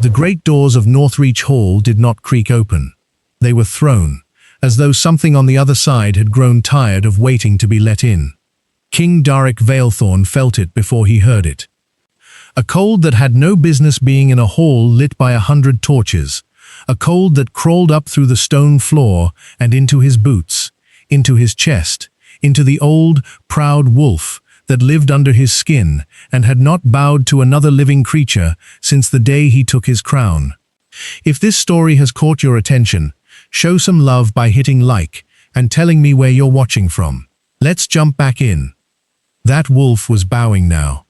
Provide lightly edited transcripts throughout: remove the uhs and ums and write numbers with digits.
The great doors of Northreach Hall did not creak open. They were thrown, as though something on the other side had grown tired of waiting to be let in. King Darek Valethorn felt it before he heard it. A cold that had no business being in a hall lit by 100 torches. A cold that crawled up through the stone floor and into his boots, into his chest, into the old, proud wolf that lived under his skin and had not bowed to another living creature since the day he took his crown. If this story has caught your attention, show some love by hitting like and telling me where you're watching from. Let's jump back in. That wolf was bowing now.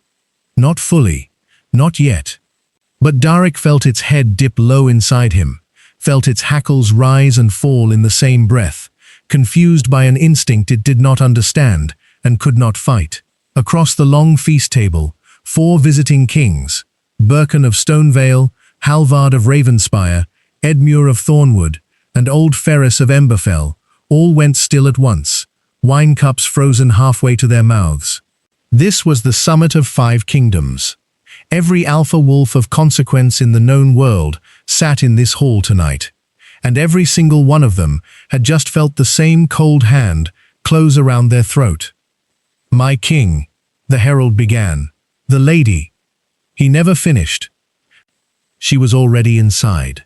Not fully, not yet. But Darek felt its head dip low inside him, felt its hackles rise and fall in the same breath, confused by an instinct it did not understand and could not fight. Across the long feast table, 4 visiting kings, Birken of Stonevale, Halvard of Ravenspire, Edmure of Thornwood, and old Ferris of Emberfell, all went still at once, wine cups frozen halfway to their mouths. This was the summit of 5 kingdoms. Every alpha wolf of consequence in the known world sat in this hall tonight, and every single one of them had just felt the same cold hand close around their throat. "My king," the herald began. "The lady." He never finished. She was already inside.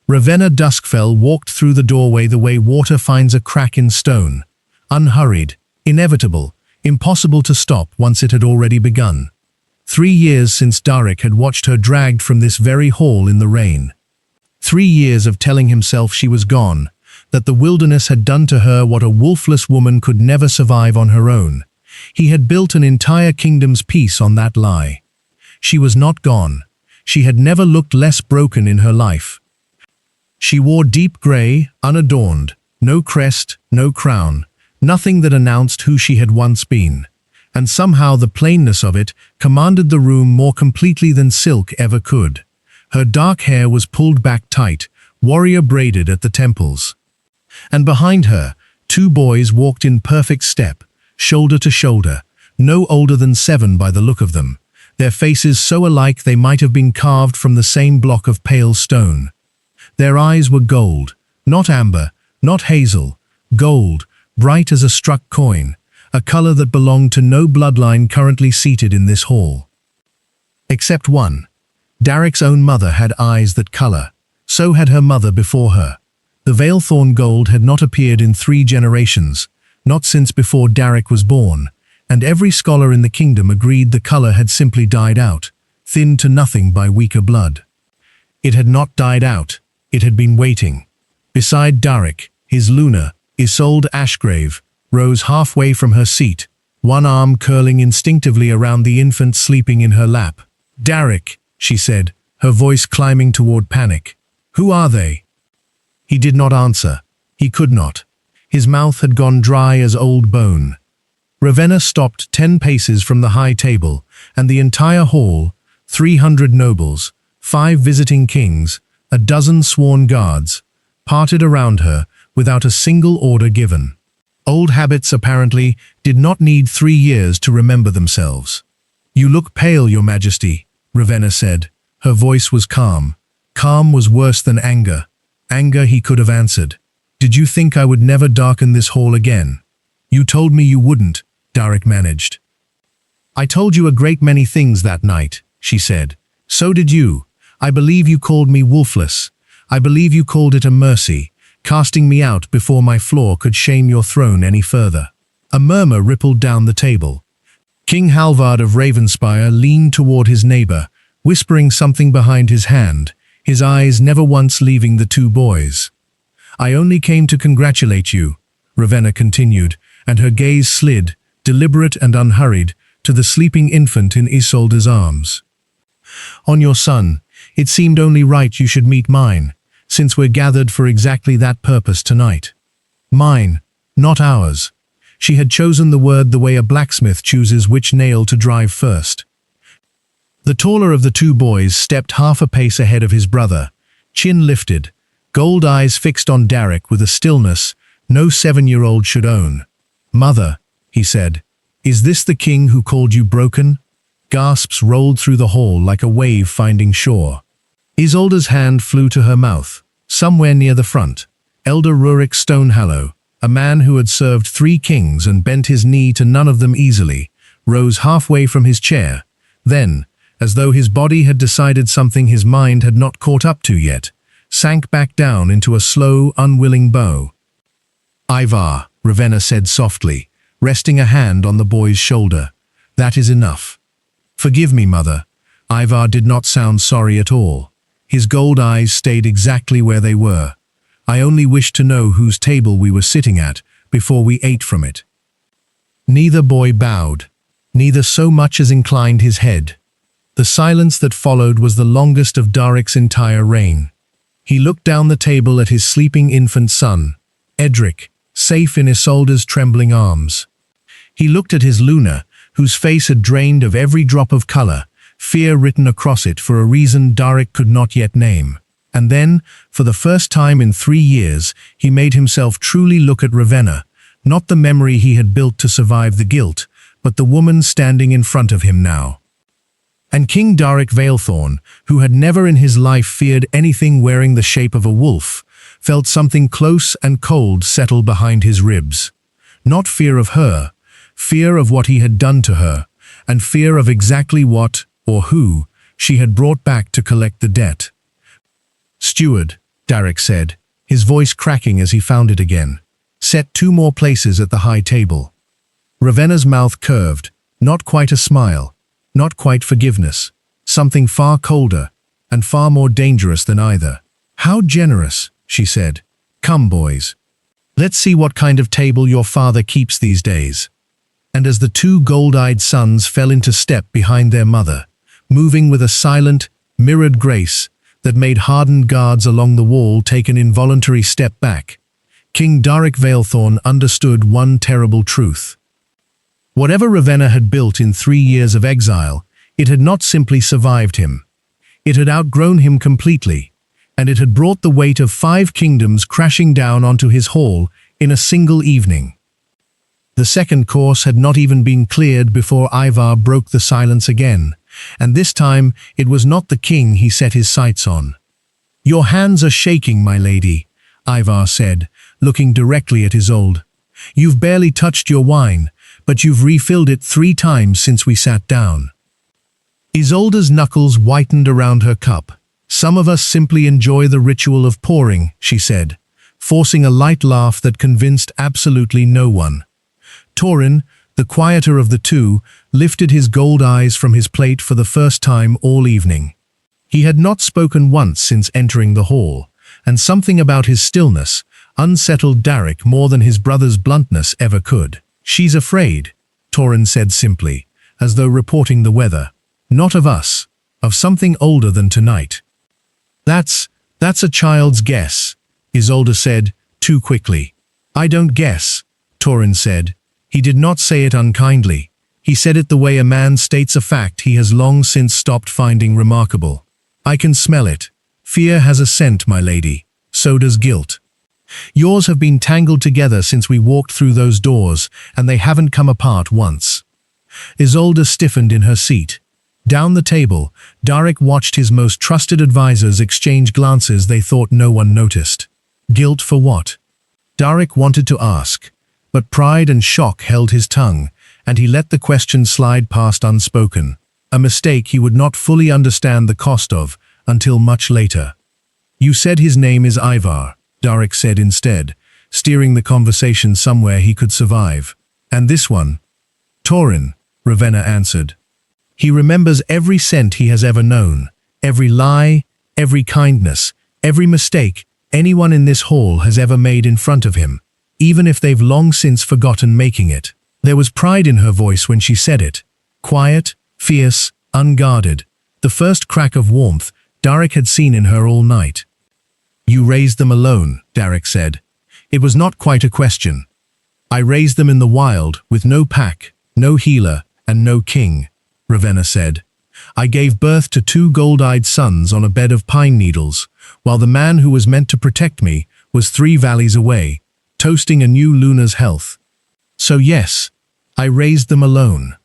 Ravenna Duskfell walked through the doorway the way water finds a crack in stone, unhurried, inevitable, impossible to stop once it had already begun. 3 years since Darek had watched her dragged from this very hall in the rain. 3 years of telling himself she was gone, that the wilderness had done to her what a wolfless woman could never survive on her own. He had built an entire kingdom's peace on that lie. She was not gone. She had never looked less broken in her life. She wore deep grey, unadorned, no crest, no crown, nothing that announced who she had once been. And somehow the plainness of it commanded the room more completely than silk ever could. Her dark hair was pulled back tight, warrior braided at the temples. And behind her, 2 boys walked in perfect step, shoulder to shoulder, no older than 7 by the look of them, their faces so alike they might have been carved from the same block of pale stone. Their eyes were gold, not amber, not hazel, gold, bright as a struck coin, a color that belonged to no bloodline currently seated in this hall. Except one. Darek's own mother had eyes that color. So had her mother before her. The Valethorn gold had not appeared in 3 generations, not since before Darek was born, and every scholar in the kingdom agreed the color had simply died out, thinned to nothing by weaker blood. It had not died out. It had been waiting. Beside Darek, his Luna, Isolde Ashgrave, rose halfway from her seat, one arm curling instinctively around the infant sleeping in her lap. "Darek," she said, her voice climbing toward panic. "Who are they?" He did not answer. He could not. His mouth had gone dry as old bone. Ravenna stopped 10 paces from the high table, and the entire hall, 300 nobles, 5 visiting kings, a dozen sworn guards, parted around her without a single order given. Old habits, apparently, did not need 3 years to remember themselves. "You look pale, Your Majesty," Ravenna said. Her voice was calm. Calm was worse than anger. Anger, he could have answered. "Did you think I would never darken this hall again?" "You told me you wouldn't," Darek managed. "I told you a great many things that night," she said. "So did you. I believe you called me wolfless. I believe you called it a mercy, casting me out before my flaw could shame your throne any further." A murmur rippled down the table. King Halvard of Ravenspire leaned toward his neighbor, whispering something behind his hand, his eyes never once leaving the 2 boys. "I only came to congratulate you," Ravenna continued, and her gaze slid, deliberate and unhurried, to the sleeping infant in Isolde's arms. "On your son, it seemed only right you should meet mine, since we're gathered for exactly that purpose tonight. Mine, not ours." She had chosen the word the way a blacksmith chooses which nail to drive first. The taller of the 2 boys stepped half a pace ahead of his brother, chin lifted, gold eyes fixed on Darek with a stillness no 7-year-old should own. "Mother," he said, "is this the king who called you broken?" Gasps rolled through the hall like a wave finding shore. Isolde's hand flew to her mouth. Somewhere near the front, Elder Rurik Stonehallow, a man who had served 3 kings and bent his knee to none of them easily, rose halfway from his chair. Then, as though his body had decided something his mind had not caught up to yet, sank back down into a slow, unwilling bow. "Ivar," Ravenna said softly, resting a hand on the boy's shoulder. "That is enough." "Forgive me, mother." Ivar did not sound sorry at all. His gold eyes stayed exactly where they were. "I only wished to know whose table we were sitting at before we ate from it." Neither boy bowed. Neither so much as inclined his head. The silence that followed was the longest of Darik's entire reign. He looked down the table at his sleeping infant son, Edric, safe in Isolde's trembling arms. He looked at his Luna, whose face had drained of every drop of color, fear written across it for a reason Darik could not yet name. And then, for the first time in 3 years, he made himself truly look at Ravenna, not the memory he had built to survive the guilt, but the woman standing in front of him now. And King Darik Veilthorn, who had never in his life feared anything wearing the shape of a wolf, felt something close and cold settle behind his ribs. Not fear of her, fear of what he had done to her, and fear of exactly what, or who, she had brought back to collect the debt. "Steward," Darik said, his voice cracking as he found it again. "Set 2 more places at the high table." Ravenna's mouth curved, not quite a smile, not quite forgiveness, something far colder and far more dangerous than either. "How generous," she said. "Come, boys. Let's see what kind of table your father keeps these days." And as the 2 gold-eyed sons fell into step behind their mother, moving with a silent, mirrored grace that made hardened guards along the wall take an involuntary step back, King Darik Veilthorn understood one terrible truth. Whatever Ravenna had built in 3 years of exile, it had not simply survived him. It had outgrown him completely, and it had brought the weight of 5 kingdoms crashing down onto his hall in a single evening. The second course had not even been cleared before Ivar broke the silence again, and this time it was not the king he set his sights on. "Your hands are shaking, my lady," Ivar said, looking directly at Isolde. "You've barely touched your wine, but you've refilled it 3 times since we sat down." Isolde's knuckles whitened around her cup. "Some of us simply enjoy the ritual of pouring," she said, forcing a light laugh that convinced absolutely no one. Torin, the quieter of the 2, lifted his gold eyes from his plate for the first time all evening. He had not spoken once since entering the hall, and something about his stillness unsettled Darik more than his brother's bluntness ever could. "She's afraid," Torin said simply, as though reporting the weather. "Not of us, of something older than tonight." That's a child's guess," Isolde said, too quickly. "I don't guess," Torin said. He did not say it unkindly. He said it the way a man states a fact he has long since stopped finding remarkable. "I can smell it. Fear has a scent, my lady. So does guilt. Yours have been tangled together since we walked through those doors, and they haven't come apart once." Isolde stiffened in her seat. Down the table, Darik watched his most trusted advisors exchange glances they thought no one noticed. Guilt for what? Darik wanted to ask, but pride and shock held his tongue, and he let the question slide past unspoken, a mistake he would not fully understand the cost of until much later. "You said his name is Ivar," Darik said instead, steering the conversation somewhere he could survive. "And this one?" "Torin," Ravenna answered. "He remembers every scent he has ever known, every lie, every kindness, every mistake anyone in this hall has ever made in front of him, even if they've long since forgotten making it." There was pride in her voice when she said it. Quiet, fierce, unguarded. The first crack of warmth Darik had seen in her all night. "You raised them alone," Darik said. "It was not quite a question. I raised them in the wild, with no pack, no healer, and no king," Ravenna said. "I gave birth to 2 gold-eyed sons on a bed of pine needles, while the man who was meant to protect me was 3 valleys away, toasting a new Luna's health. So yes, I raised them alone."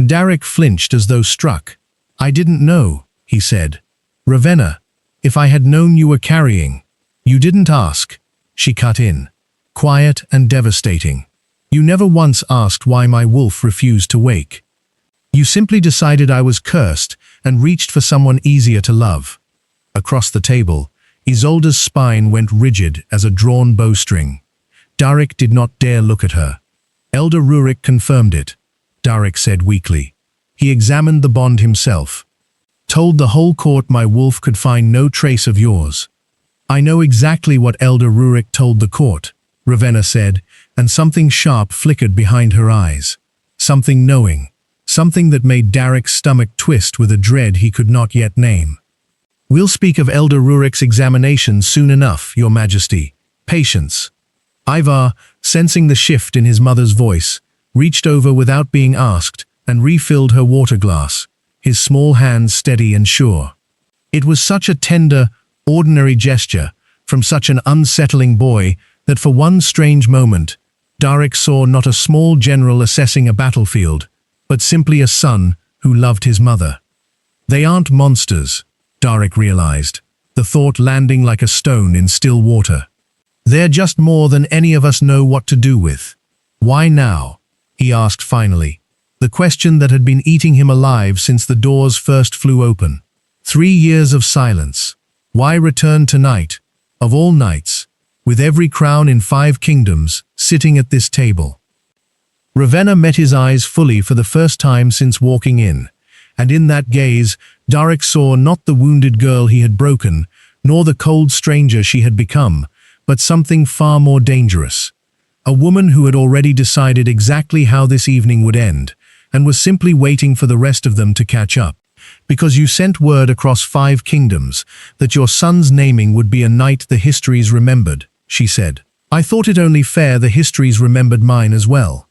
Darik flinched as though struck. "I didn't know," he said. "Ravenna, If I had known you were carrying. You didn't ask, she cut in, quiet and devastating. You never once asked why my wolf refused to wake. You simply decided I was cursed and reached for someone easier to love. Across the table, Isolde's spine went rigid as a drawn bowstring. Darek did not dare look at her. Elder Rurik confirmed it, Darek said weakly. He examined the bond himself. Told the whole court my wolf could find no trace of yours. I know exactly what Elder Rurik told the court, Ravenna said, and something sharp flickered behind her eyes. Something knowing. Something that made Darek's stomach twist with a dread he could not yet name. We'll speak of Elder Rurik's examination soon enough, Your Majesty. Patience. Ivar, sensing the shift in his mother's voice, reached over without being asked and refilled her water glass, his small hands steady and sure. It was such a tender, ordinary gesture from such an unsettling boy that for one strange moment, Darek saw not a small general assessing a battlefield, but simply a son who loved his mother. They aren't monsters, Darek realized, the thought landing like a stone in still water. They're just more than any of us know what to do with. Why now? He asked finally, the question that had been eating him alive since the doors first flew open. 3 years of silence. Why return tonight, of all nights, with every crown in 5 kingdoms sitting at this table? Ravenna met his eyes fully for the first time since walking in, and in that gaze, Darek saw not the wounded girl he had broken, nor the cold stranger she had become, but something far more dangerous. A woman who had already decided exactly how this evening would end, and was simply waiting for the rest of them to catch up. Because you sent word across 5 kingdoms that your son's naming would be a night the histories remembered, she said. I thought it only fair the histories remembered mine as well.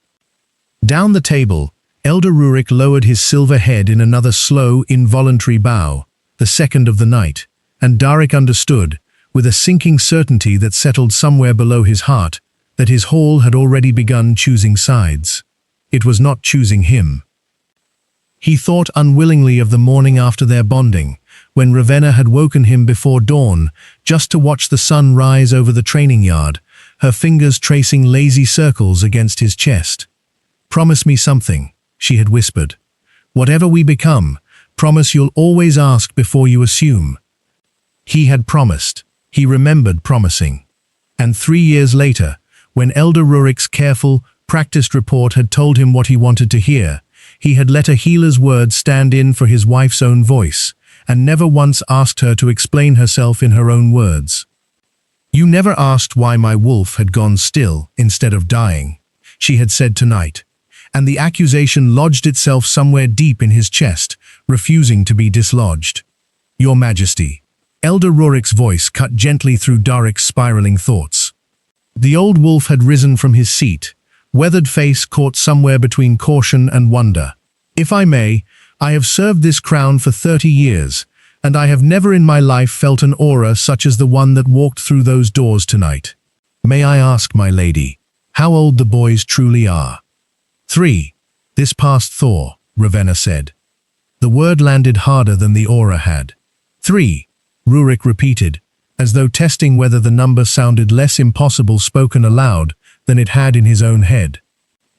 Down the table, Elder Rurik lowered his silver head in another slow, involuntary bow, the second of the night, and Darek understood, with a sinking certainty that settled somewhere below his heart, that his hall had already begun choosing sides. It was not choosing him. He thought unwillingly of the morning after their bonding, when Ravenna had woken him before dawn, just to watch the sun rise over the training yard, her fingers tracing lazy circles against his chest. Promise me something, she had whispered. Whatever we become, promise you'll always ask before you assume. He had promised. He remembered promising. And 3 years later, when Elder Rurik's careful, practiced report had told him what he wanted to hear, he had let a healer's words stand in for his wife's own voice, and never once asked her to explain herself in her own words. You never asked why my wolf had gone still instead of dying, she had said tonight, and the accusation lodged itself somewhere deep in his chest, refusing to be dislodged. Your Majesty. Elder Rurik's voice cut gently through Darek's spiraling thoughts. The old wolf had risen from his seat, weathered face caught somewhere between caution and wonder. If I may, I have served this crown for 30 years, and I have never in my life felt an aura such as the one that walked through those doors tonight. May I ask, my lady, how old the boys truly are? 3. This past Thor, Ravenna said. The word landed harder than the aura had. 3. Rurik repeated, as though testing whether the number sounded less impossible spoken aloud than it had in his own head.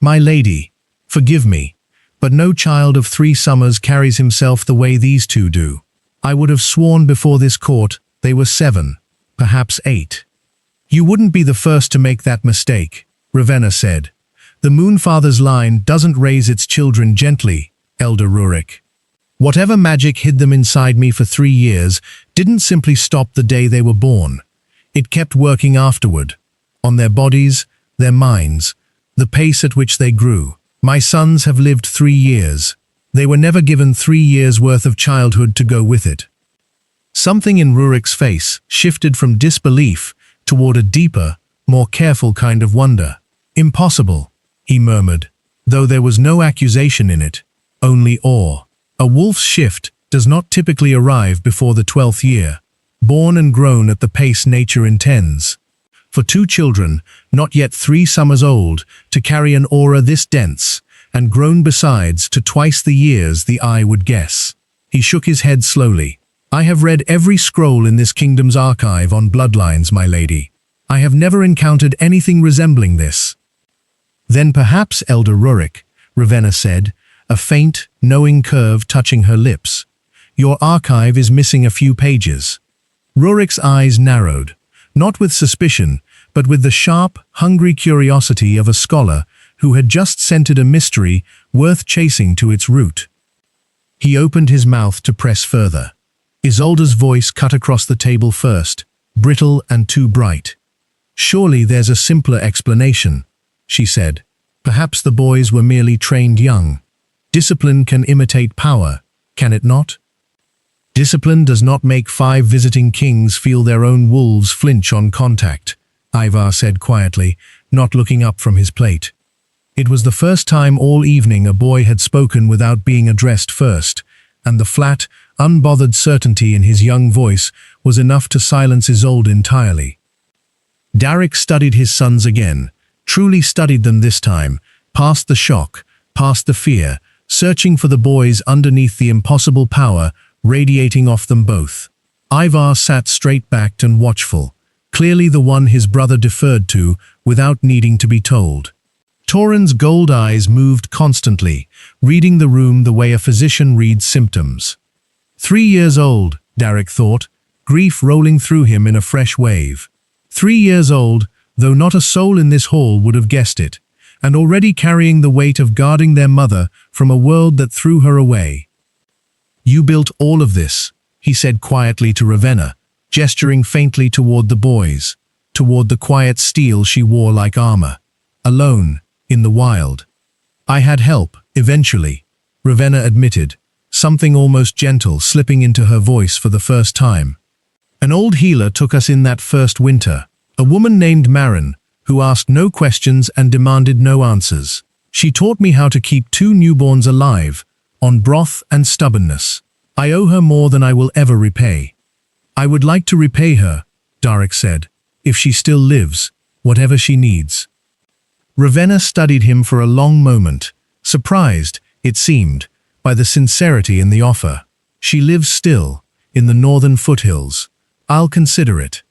My lady, forgive me, but no child of 3 summers carries himself the way these 2 do. I would have sworn before this court they were 7, perhaps 8. You wouldn't be the first to make that mistake, Ravenna said. The Moonfather's line doesn't raise its children gently, Elder Rurik. Whatever magic hid them inside me for 3 years didn't simply stop the day they were born. It kept working afterward, on their bodies, their minds, the pace at which they grew. My sons have lived 3 years. They were never given 3 years' worth of childhood to go with it. Something in Rurik's face shifted from disbelief toward a deeper, more careful kind of wonder. Impossible, he murmured, though there was no accusation in it, only awe. A wolf's shift does not typically arrive before the 12th year, born and grown at the pace nature intends. For 2 children, not yet 3 summers old, to carry an aura this dense, and grown besides to twice the years the eye would guess. He shook his head slowly. I have read every scroll in this kingdom's archive on bloodlines, my lady. I have never encountered anything resembling this. Then perhaps, Elder Rurik, Ravenna said, a faint, knowing curve touching her lips. Your archive is missing a few pages. Rurik's eyes narrowed, not with suspicion, but with the sharp, hungry curiosity of a scholar who had just scented a mystery worth chasing to its root. He opened his mouth to press further. Isolde's voice cut across the table first, brittle and too bright. Surely there's a simpler explanation, she said. Perhaps the boys were merely trained young. Discipline can imitate power, can it not? Discipline does not make 5 visiting kings feel their own wolves flinch on contact, Ivar said quietly, not looking up from his plate. It was the first time all evening a boy had spoken without being addressed first, and the flat, unbothered certainty in his young voice was enough to silence Isolde entirely. Darek studied his sons again, truly studied them this time, past the shock, past the fear, searching for the boys underneath the impossible power radiating off them both. Ivar sat straight-backed and watchful, clearly the one his brother deferred to without needing to be told. Torin's gold eyes moved constantly, reading the room the way a physician reads symptoms. 3 years old, Darek thought, grief rolling through him in a fresh wave. 3 years old, though not a soul in this hall would have guessed it, and already carrying the weight of guarding their mother from a world that threw her away. You built all of this, he said quietly to Ravenna, gesturing faintly toward the boys, toward the quiet steel she wore like armor. Alone, in the wild. I had help, eventually, Ravenna admitted, something almost gentle slipping into her voice for the first time. An old healer took us in that first winter, a woman named Marin, who asked no questions and demanded no answers. She taught me how to keep 2 newborns alive, on broth and stubbornness. I owe her more than I will ever repay. I would like to repay her, Darek said, if she still lives, whatever she needs. Ravenna studied him for a long moment, surprised, it seemed, by the sincerity in the offer. She lives still, in the northern foothills. I'll consider it.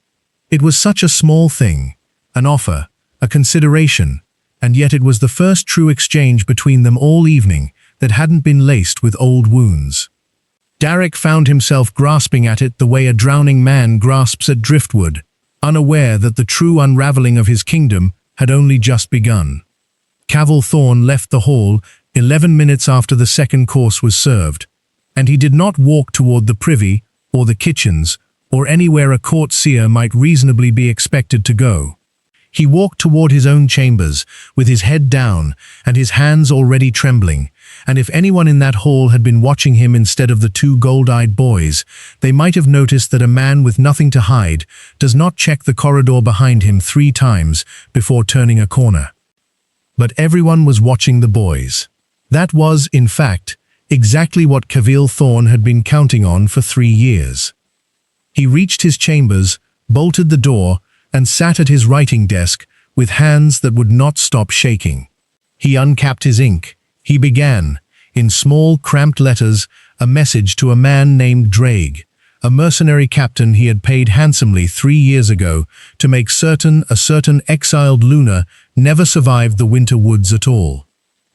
It was such a small thing, an offer, a consideration, and yet it was the first true exchange between them all evening that hadn't been laced with old wounds. Darek found himself grasping at it the way a drowning man grasps at driftwood, unaware that the true unraveling of his kingdom had only just begun. Cavil Thorn left the hall 11 minutes after the second course was served, and he did not walk toward the privy or the kitchens or anywhere a court seer might reasonably be expected to go. He walked toward his own chambers, with his head down and his hands already trembling, and if anyone in that hall had been watching him instead of the 2 gold-eyed boys, they might have noticed that a man with nothing to hide does not check the corridor behind him 3 times before turning a corner. But everyone was watching the boys. That was, in fact, exactly what Cavil Thorn had been counting on for 3 years. He reached his chambers, bolted the door, and sat at his writing desk with hands that would not stop shaking. He uncapped his ink. He began, in small, cramped letters, a message to a man named Drake, a mercenary captain he had paid handsomely 3 years ago to make certain a certain exiled Luna never survived the winter woods at all.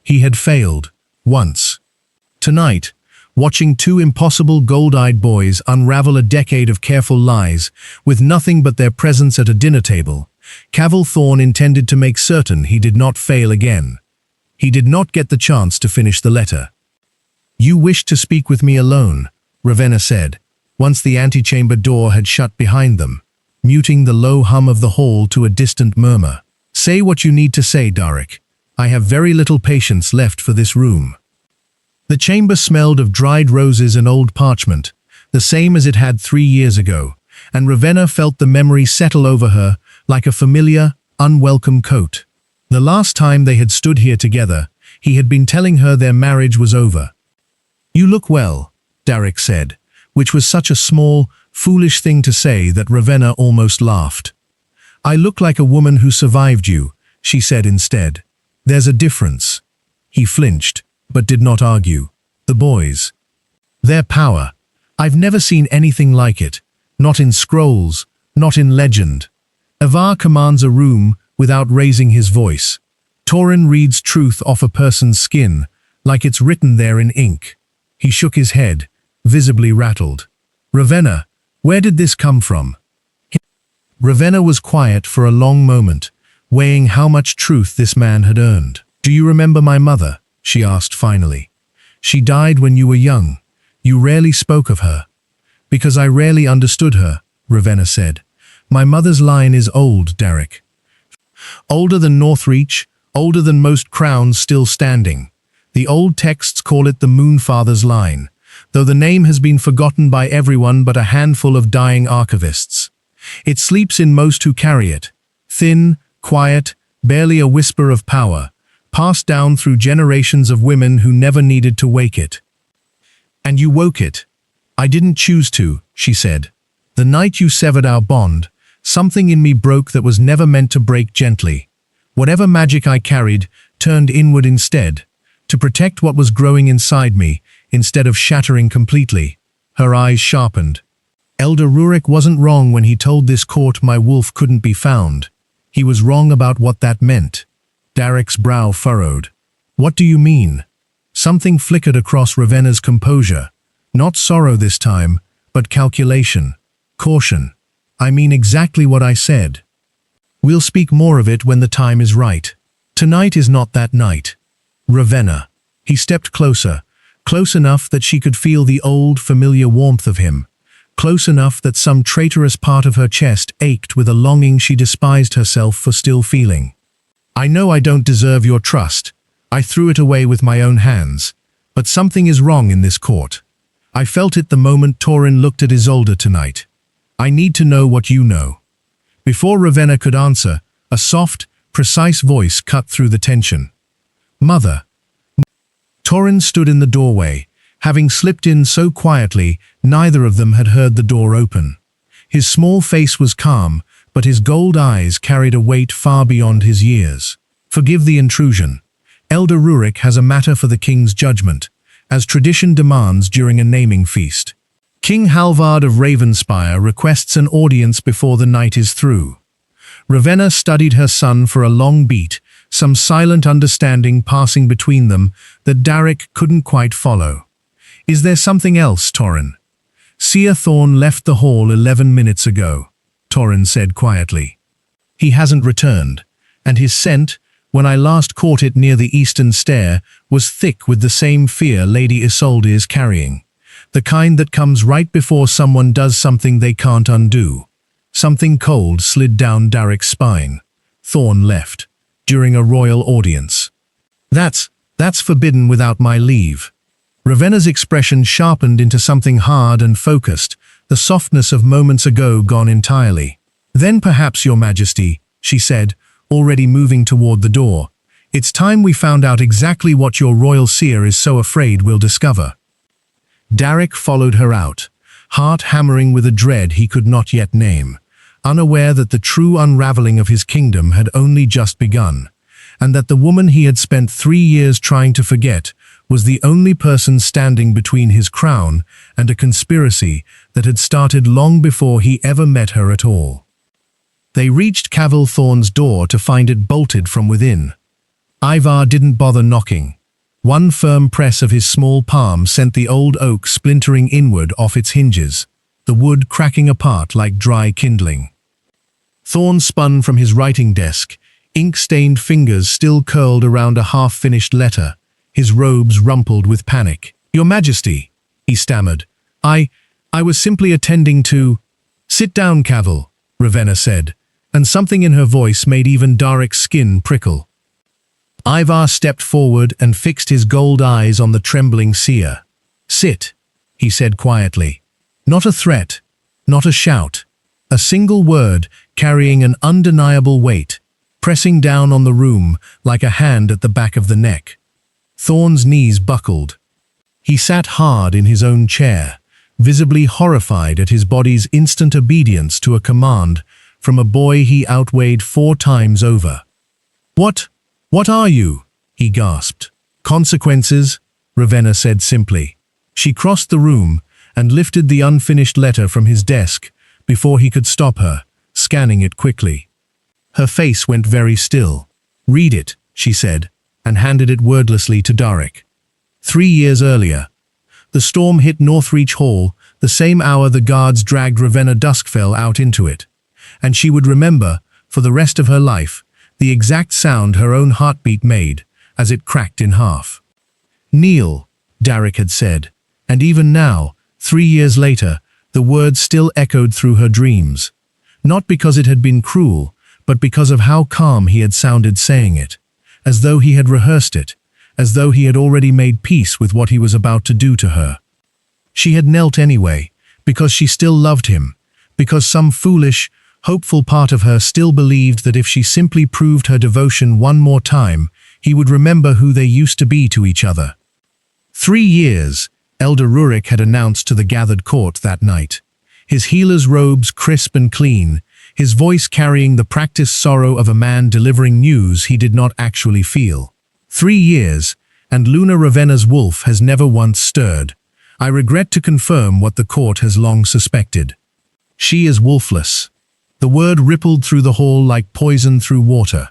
He had failed, once. Tonight, watching 2 impossible gold-eyed boys unravel a decade of careful lies, with nothing but their presence at a dinner table, Cavil Thorn intended to make certain he did not fail again. He did not get the chance to finish the letter. You wished to speak with me alone, Ravenna said, once the antechamber door had shut behind them, muting the low hum of the hall to a distant murmur. Say what you need to say, Darek. I have very little patience left for this room. The chamber smelled of dried roses and old parchment, the same as it had 3 years ago, and Ravenna felt the memory settle over her like a familiar, unwelcome coat. The last time they had stood here together, he had been telling her their marriage was over. You look well, Darek said, which was such a small, foolish thing to say that Ravenna almost laughed. I look like a woman who survived you, she said instead. There's a difference. He flinched, but did not argue. The boys. Their power. I've never seen anything like it. Not in scrolls, not in legend. Ivar commands a room without raising his voice. Torin reads truth off a person's skin, like it's written there in ink. He shook his head, visibly rattled. Ravenna, where did this come from? Ravenna was quiet for a long moment, weighing how much truth this man had earned. Do you remember my mother? She asked finally. She died when you were young. You rarely spoke of her. Because I rarely understood her, Ravenna said. My mother's line is old, Derek. Older than Northreach, older than most crowns still standing. The old texts call it the Moonfather's line, though the name has been forgotten by everyone but a handful of dying archivists. It sleeps in most who carry it. Thin, quiet, barely a whisper of power, passed down through generations of women who never needed to wake it. And you woke it. I didn't choose to, she said. The night you severed our bond, something in me broke that was never meant to break gently. Whatever magic I carried turned inward instead, to protect what was growing inside me, instead of shattering completely. Her eyes sharpened. Elder Rurik wasn't wrong when he told this court my wolf couldn't be found. He was wrong about what that meant. Derek's brow furrowed. What do you mean? Something flickered across Ravenna's composure. Not sorrow this time, but calculation. Caution. I mean exactly what I said. We'll speak more of it when the time is right. Tonight is not that night. Ravenna. He stepped closer, close enough that she could feel the old, familiar warmth of him. Close enough that some traitorous part of her chest ached with a longing she despised herself for still feeling. I know I don't deserve your trust. I threw it away with my own hands. But something is wrong in this court. I felt it the moment Torin looked at Isolde tonight. I need to know what you know. Before Ravenna could answer, a soft, precise voice cut through the tension. Mother. Torin stood in the doorway. Having slipped in so quietly, neither of them had heard the door open. His small face was calm, but his gold eyes carried a weight far beyond his years. Forgive the intrusion. Elder Rurik has a matter for the king's judgment, as tradition demands during a naming feast. King Halvard of Ravenspire requests an audience before the night is through. Ravenna studied her son for a long beat, some silent understanding passing between them that Derek couldn't quite follow. Is there something else, Torin? Seer Thorn left the hall 11 minutes ago, Torin said quietly. He hasn't returned, and his scent, when I last caught it near the eastern stair, was thick with the same fear Lady Isolde is carrying. The kind that comes right before someone does something they can't undo. Something cold slid down Derek's spine. Thorn left, during a royal audience. That's forbidden without my leave. Ravenna's expression sharpened into something hard and focused, the softness of moments ago gone entirely. Then perhaps, Your Majesty, she said, already moving toward the door. It's time we found out exactly what your royal seer is so afraid we'll discover. Derek followed her out, heart hammering with a dread he could not yet name, unaware that the true unraveling of his kingdom had only just begun, and that the woman he had spent 3 years trying to forget was the only person standing between his crown and a conspiracy that had started long before he ever met her at all. They reached Cavil Thorn's door to find it bolted from within. Ivar didn't bother knocking. One firm press of his small palm sent the old oak splintering inward off its hinges, the wood cracking apart like dry kindling. Thorn spun from his writing desk, ink-stained fingers still curled around a half-finished letter, his robes rumpled with panic. Your Majesty, he stammered. I was simply attending to... Sit down, Cavil, Ravenna said, and something in her voice made even Derek's skin prickle. Ivar stepped forward and fixed his gold eyes on the trembling seer. Sit, he said quietly. Not a threat, not a shout. A single word carrying an undeniable weight, pressing down on the room like a hand at the back of the neck. Thorn's knees buckled. He sat hard in his own chair, visibly horrified at his body's instant obedience to a command from a boy he outweighed 4 times over. What are you? He gasped. Consequences, Ravenna said simply. She crossed the room, and lifted the unfinished letter from his desk before he could stop her, scanning it quickly. Her face went very still. "Read it," she said, and handed it wordlessly to Darek. 3 years earlier, the storm hit Northreach Hall, the same hour the guards dragged Ravenna Duskfell out into it, and she would remember, for the rest of her life, the exact sound her own heartbeat made as it cracked in half. "Kneel," Darek had said, and even now, 3 years later, the words still echoed through her dreams. Not because it had been cruel, but because of how calm he had sounded saying it, as though he had rehearsed it, as though he had already made peace with what he was about to do to her. She had knelt anyway, because she still loved him, because some foolish, hopeful part of her still believed that if she simply proved her devotion one more time, he would remember who they used to be to each other. 3 years, Elder Rurik had announced to the gathered court that night, his healer's robes crisp and clean, his voice carrying the practiced sorrow of a man delivering news he did not actually feel. 3 years, and Luna Ravenna's wolf has never once stirred. I regret to confirm what the court has long suspected. She is wolfless. The word rippled through the hall like poison through water.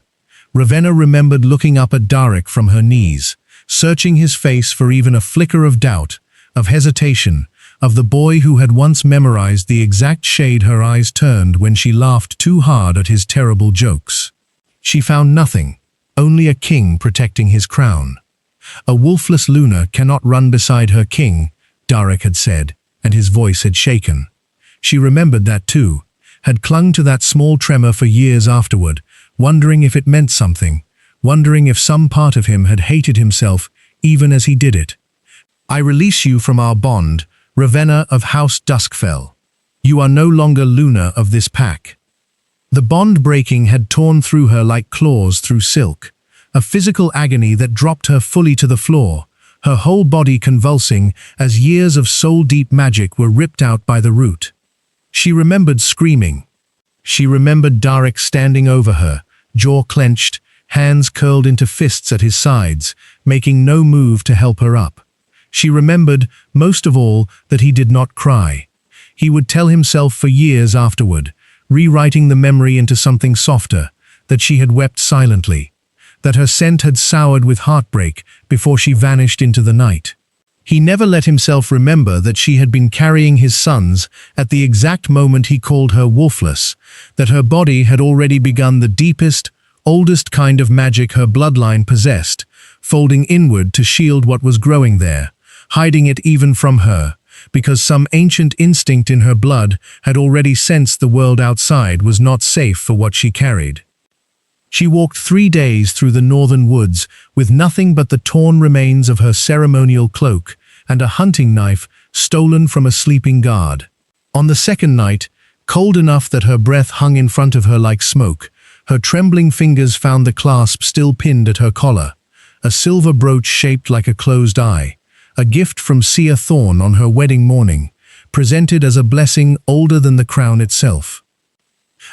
Ravenna remembered looking up at Darek from her knees, searching his face for even a flicker of doubt, of hesitation, of the boy who had once memorized the exact shade her eyes turned when she laughed too hard at his terrible jokes. She found nothing, only a king protecting his crown. A wolfless Luna cannot run beside her king, Darek had said, and his voice had shaken. She remembered that too, had clung to that small tremor for years afterward, wondering if it meant something, wondering if some part of him had hated himself even as he did it. "I release you from our bond, Ravenna of House Duskfell. You are no longer Luna of this pack." The bond breaking had torn through her like claws through silk, a physical agony that dropped her fully to the floor, her whole body convulsing as years of soul-deep magic were ripped out by the root. She remembered screaming. She remembered Darek standing over her, jaw clenched, hands curled into fists at his sides, making no move to help her up. She remembered, most of all, that he did not cry. He would tell himself for years afterward, rewriting the memory into something softer, that she had wept silently, that her scent had soured with heartbreak before she vanished into the night. He never let himself remember that she had been carrying his sons at the exact moment he called her wolfless, that her body had already begun the deepest, oldest kind of magic her bloodline possessed, folding inward to shield what was growing there, hiding it even from her, because some ancient instinct in her blood had already sensed the world outside was not safe for what she carried. She walked 3 days through the northern woods with nothing but the torn remains of her ceremonial cloak and a hunting knife stolen from a sleeping guard. On the second night, cold enough that her breath hung in front of her like smoke, her trembling fingers found the clasp still pinned at her collar, a silver brooch shaped like a closed eye, a gift from Sia Thorn on her wedding morning, presented as a blessing older than the crown itself.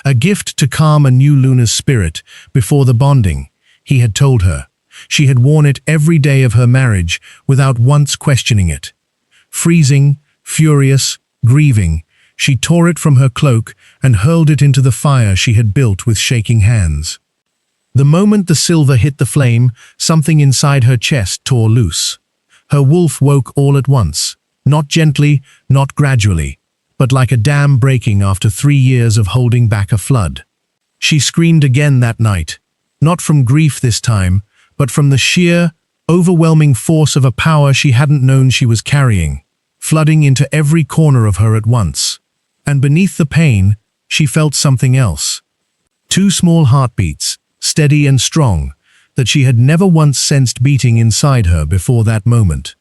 A gift to calm a new Luna's spirit before the bonding, he had told her. She had worn it every day of her marriage without once questioning it. Freezing, furious, grieving, she tore it from her cloak and hurled it into the fire she had built with shaking hands. The moment the silver hit the flame, something inside her chest tore loose. Her wolf woke all at once, not gently, not gradually, but like a dam breaking after 3 years of holding back a flood. She screamed again that night, not from grief this time, but from the sheer, overwhelming force of a power she hadn't known she was carrying, flooding into every corner of her at once. And beneath the pain, she felt something else. 2 small heartbeats, steady and strong, that she had never once sensed beating inside her before that moment.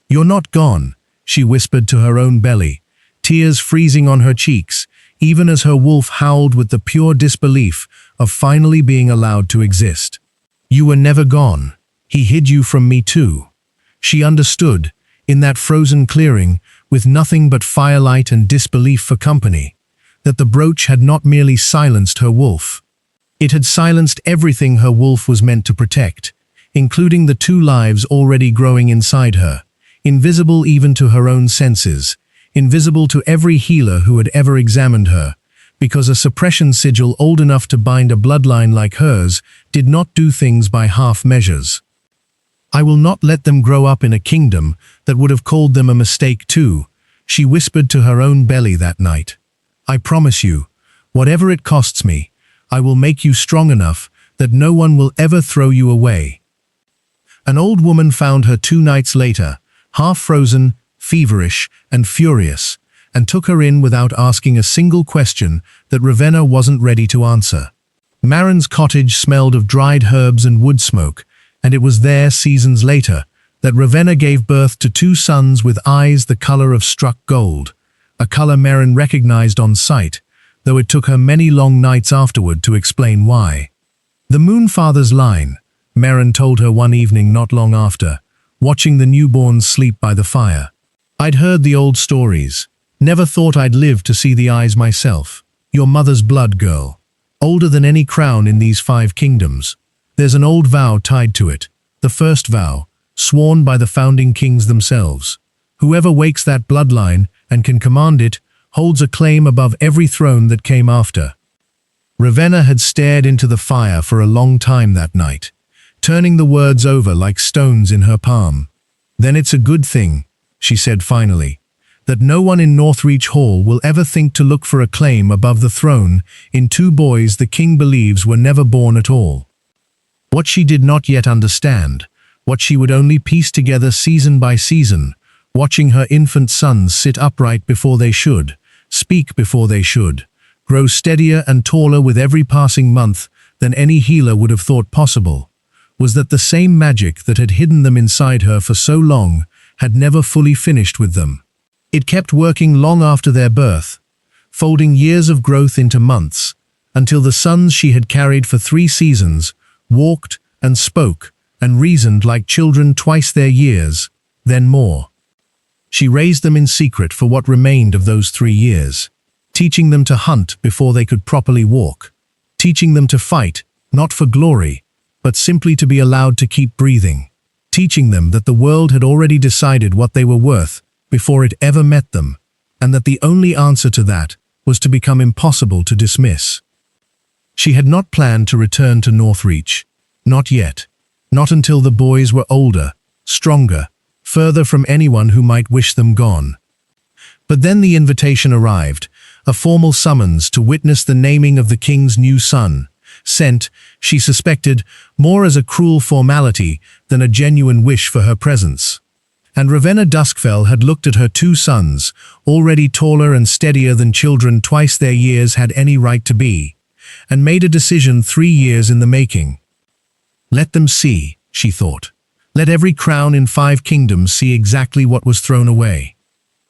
"You're not gone," she whispered to her own belly, tears freezing on her cheeks, even as her wolf howled with the pure disbelief of finally being allowed to exist. "You were never gone. He hid you from me too." She understood, in that frozen clearing, with nothing but firelight and disbelief for company, that the brooch had not merely silenced her wolf. It had silenced everything her wolf was meant to protect, including the 2 lives already growing inside her, invisible even to her own senses, invisible to every healer who had ever examined her, because a suppression sigil old enough to bind a bloodline like hers did not do things by half measures. "I will not let them grow up in a kingdom that would have called them a mistake too," she whispered to her own belly that night. "I promise you, whatever it costs me, I will make you strong enough that no one will ever throw you away." An old woman found her 2 nights later, half frozen, feverish, and furious, and took her in without asking a single question that Ravenna wasn't ready to answer. Marin's cottage smelled of dried herbs and wood smoke, and it was there, seasons later, that Ravenna gave birth to 2 sons with eyes the color of struck gold, a color Marin recognized on sight, though it took her many long nights afterward to explain why. "The Moonfather's line," Marin told her one evening not long after, watching the newborns sleep by the fire. "I'd heard the old stories. Never thought I'd live to see the eyes myself. Your mother's blood, girl. Older than any crown in these 5 kingdoms. There's an old vow tied to it, the first vow, sworn by the founding kings themselves. Whoever wakes that bloodline and can command it holds a claim above every throne that came after." Ravenna had stared into the fire for a long time that night, turning the words over like stones in her palm. "Then it's a good thing," she said finally, "that no one in Northreach Hall will ever think to look for a claim above the throne in 2 boys the king believes were never born at all." What she did not yet understand, what she would only piece together season by season, watching her infant sons sit upright before they should, speak before they should, grow steadier and taller with every passing month than any healer would have thought possible, was that the same magic that had hidden them inside her for so long had never fully finished with them. It kept working long after their birth, folding years of growth into months, until the sons she had carried for 3 seasons walked and spoke and reasoned like children twice their years, then more. She raised them in secret for what remained of those 3 years, teaching them to hunt before they could properly walk, teaching them to fight, not for glory, but simply to be allowed to keep breathing, teaching them that the world had already decided what they were worth before it ever met them, and that the only answer to that was to become impossible to dismiss. She had not planned to return to Northreach, not yet, not until the boys were older, stronger, further from anyone who might wish them gone. But then the invitation arrived, a formal summons to witness the naming of the king's new son, sent, she suspected, more as a cruel formality than a genuine wish for her presence. And Ravenna Duskfell had looked at her 2 sons, already taller and steadier than children twice their years had any right to be, and made a decision 3 years in the making. Let them see, she thought. Let every crown in 5 kingdoms see exactly what was thrown away.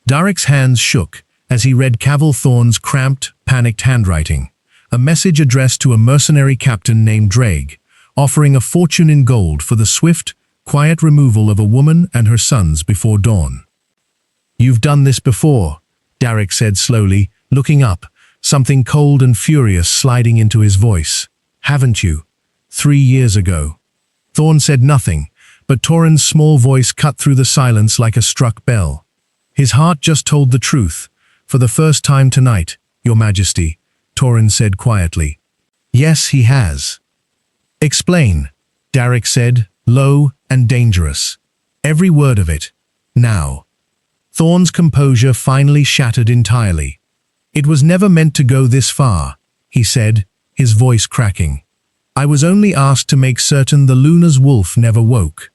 Darek's hands shook as he read Cavil Thorne's cramped, panicked handwriting, a message addressed to a mercenary captain named Drake, offering a fortune in gold for the swift, quiet removal of a woman and her sons before dawn. "You've done this before," Darek said slowly, looking up, something cold and furious sliding into his voice. "Haven't you? 3 years ago." Thorne said nothing, but Torrhen's small voice cut through the silence like a struck bell. "His heart just told the truth, for the first time tonight, Your Majesty," Torrhen said quietly. "Yes, he has." "Explain," Darek said, low and dangerous. "Every word of it. Now." Thorne's composure finally shattered entirely. "It was never meant to go this far," he said, his voice cracking. "I was only asked to make certain the Luna's wolf never woke.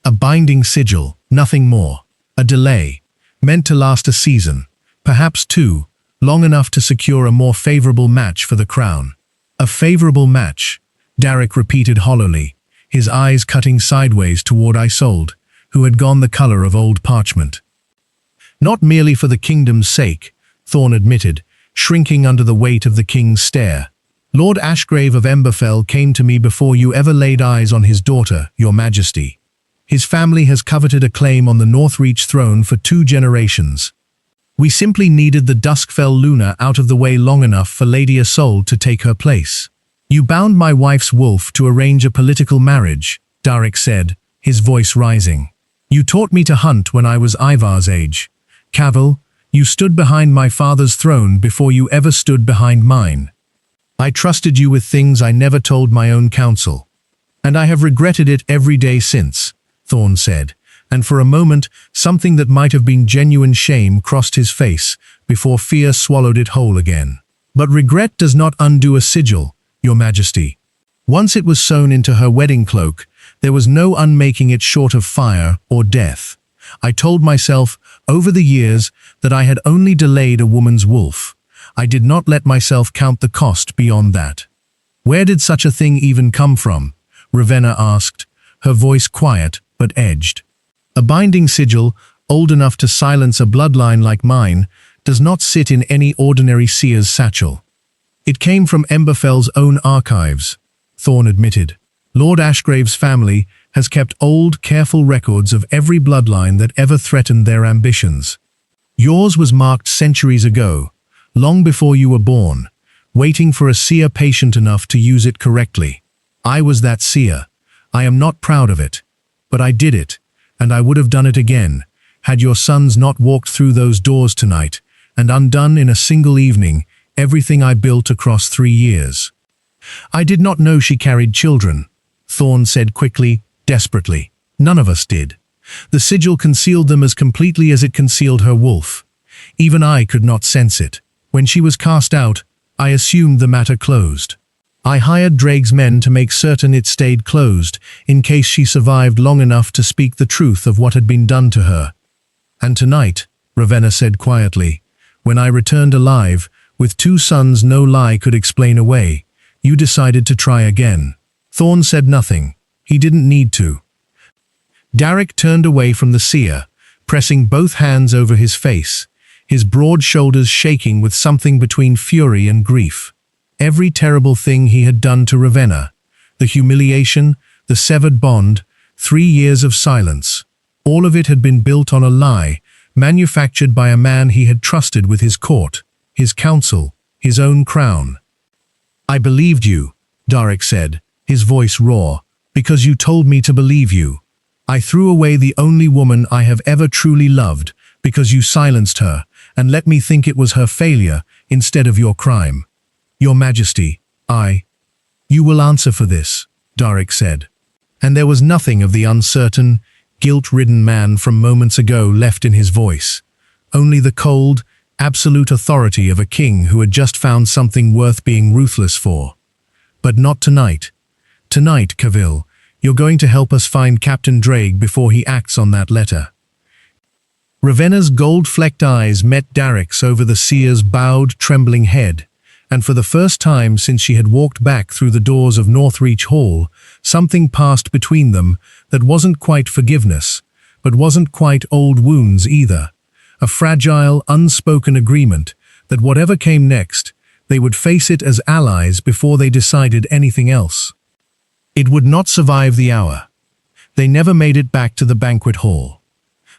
A binding sigil, nothing more. A delay, meant to last a season, perhaps 2, long enough to secure a more favorable match for the crown." "A favorable match," Darek repeated hollowly, his eyes cutting sideways toward Isolde, who had gone the color of old parchment. "Not merely for the kingdom's sake," Thorne admitted, shrinking under the weight of the king's stare. "Lord Ashgrave of Emberfell came to me before you ever laid eyes on his daughter, Your Majesty. His family has coveted a claim on the Northreach throne for 2 generations. We simply needed the Duskfell Luna out of the way long enough for Lady Isolde to take her place. You bound my wife's wolf to arrange a political marriage," Darek said, his voice rising. "You taught me to hunt when I was Ivar's age. Cavil, You stood behind my father's throne before you ever stood behind mine. I trusted you with things I never told my own council. And I have regretted it every day since, Thorn said, and for a moment something that might have been genuine shame crossed his face before fear swallowed it whole again. But regret does not undo a sigil, Your Majesty. Once it was sewn into her wedding cloak, there was no unmaking it short of fire or death. I told myself, over the years, that I had only delayed a woman's wolf. I did not let myself count the cost beyond that. Where did such a thing even come from? Ravenna asked, her voice quiet but edged. A binding sigil, old enough to silence a bloodline like mine, does not sit in any ordinary seer's satchel. It came from Emberfell's own archives, Thorn admitted. Lord Ashgrave's family has kept old, careful records of every bloodline that ever threatened their ambitions. Yours was marked centuries ago, long before you were born, waiting for a seer patient enough to use it correctly. I was that seer. I am not proud of it, but I did it, and I would have done it again, had your sons not walked through those doors tonight and undone in a single evening everything I built across 3 years. I did not know she carried children, Thorn said quickly, desperately. None of us did. The sigil concealed them as completely as it concealed her wolf. Even I could not sense it. When she was cast out, I assumed the matter closed. I hired Drake's men to make certain it stayed closed, in case she survived long enough to speak the truth of what had been done to her. And tonight, Ravenna said quietly, when I returned alive, with 2 sons no lie could explain away, you decided to try again. Thorn said nothing. He didn't need to. Darek turned away from the seer, pressing both hands over his face, his broad shoulders shaking with something between fury and grief. Every terrible thing he had done to Ravenna, the humiliation, the severed bond, 3 years of silence, all of it had been built on a lie, manufactured by a man he had trusted with his court, his council, his own crown. I believed you, Darek said, his voice raw, because you told me to believe you. I threw away the only woman I have ever truly loved, because you silenced her, and let me think it was her failure instead of your crime. Your Majesty, You will answer for this, Darek said. And there was nothing of the uncertain, guilt-ridden man from moments ago left in his voice. Only the cold, absolute authority of a king who had just found something worth being ruthless for. But not tonight. Tonight, Cavill, you're going to help us find Captain Drake before he acts on that letter. Ravenna's gold-flecked eyes met Darek's over the seer's bowed, trembling head, and for the first time since she had walked back through the doors of Northreach Hall, something passed between them that wasn't quite forgiveness, but wasn't quite old wounds either. A fragile, unspoken agreement that whatever came next, they would face it as allies before they decided anything else. It would not survive the hour. They never made it back to the banquet hall.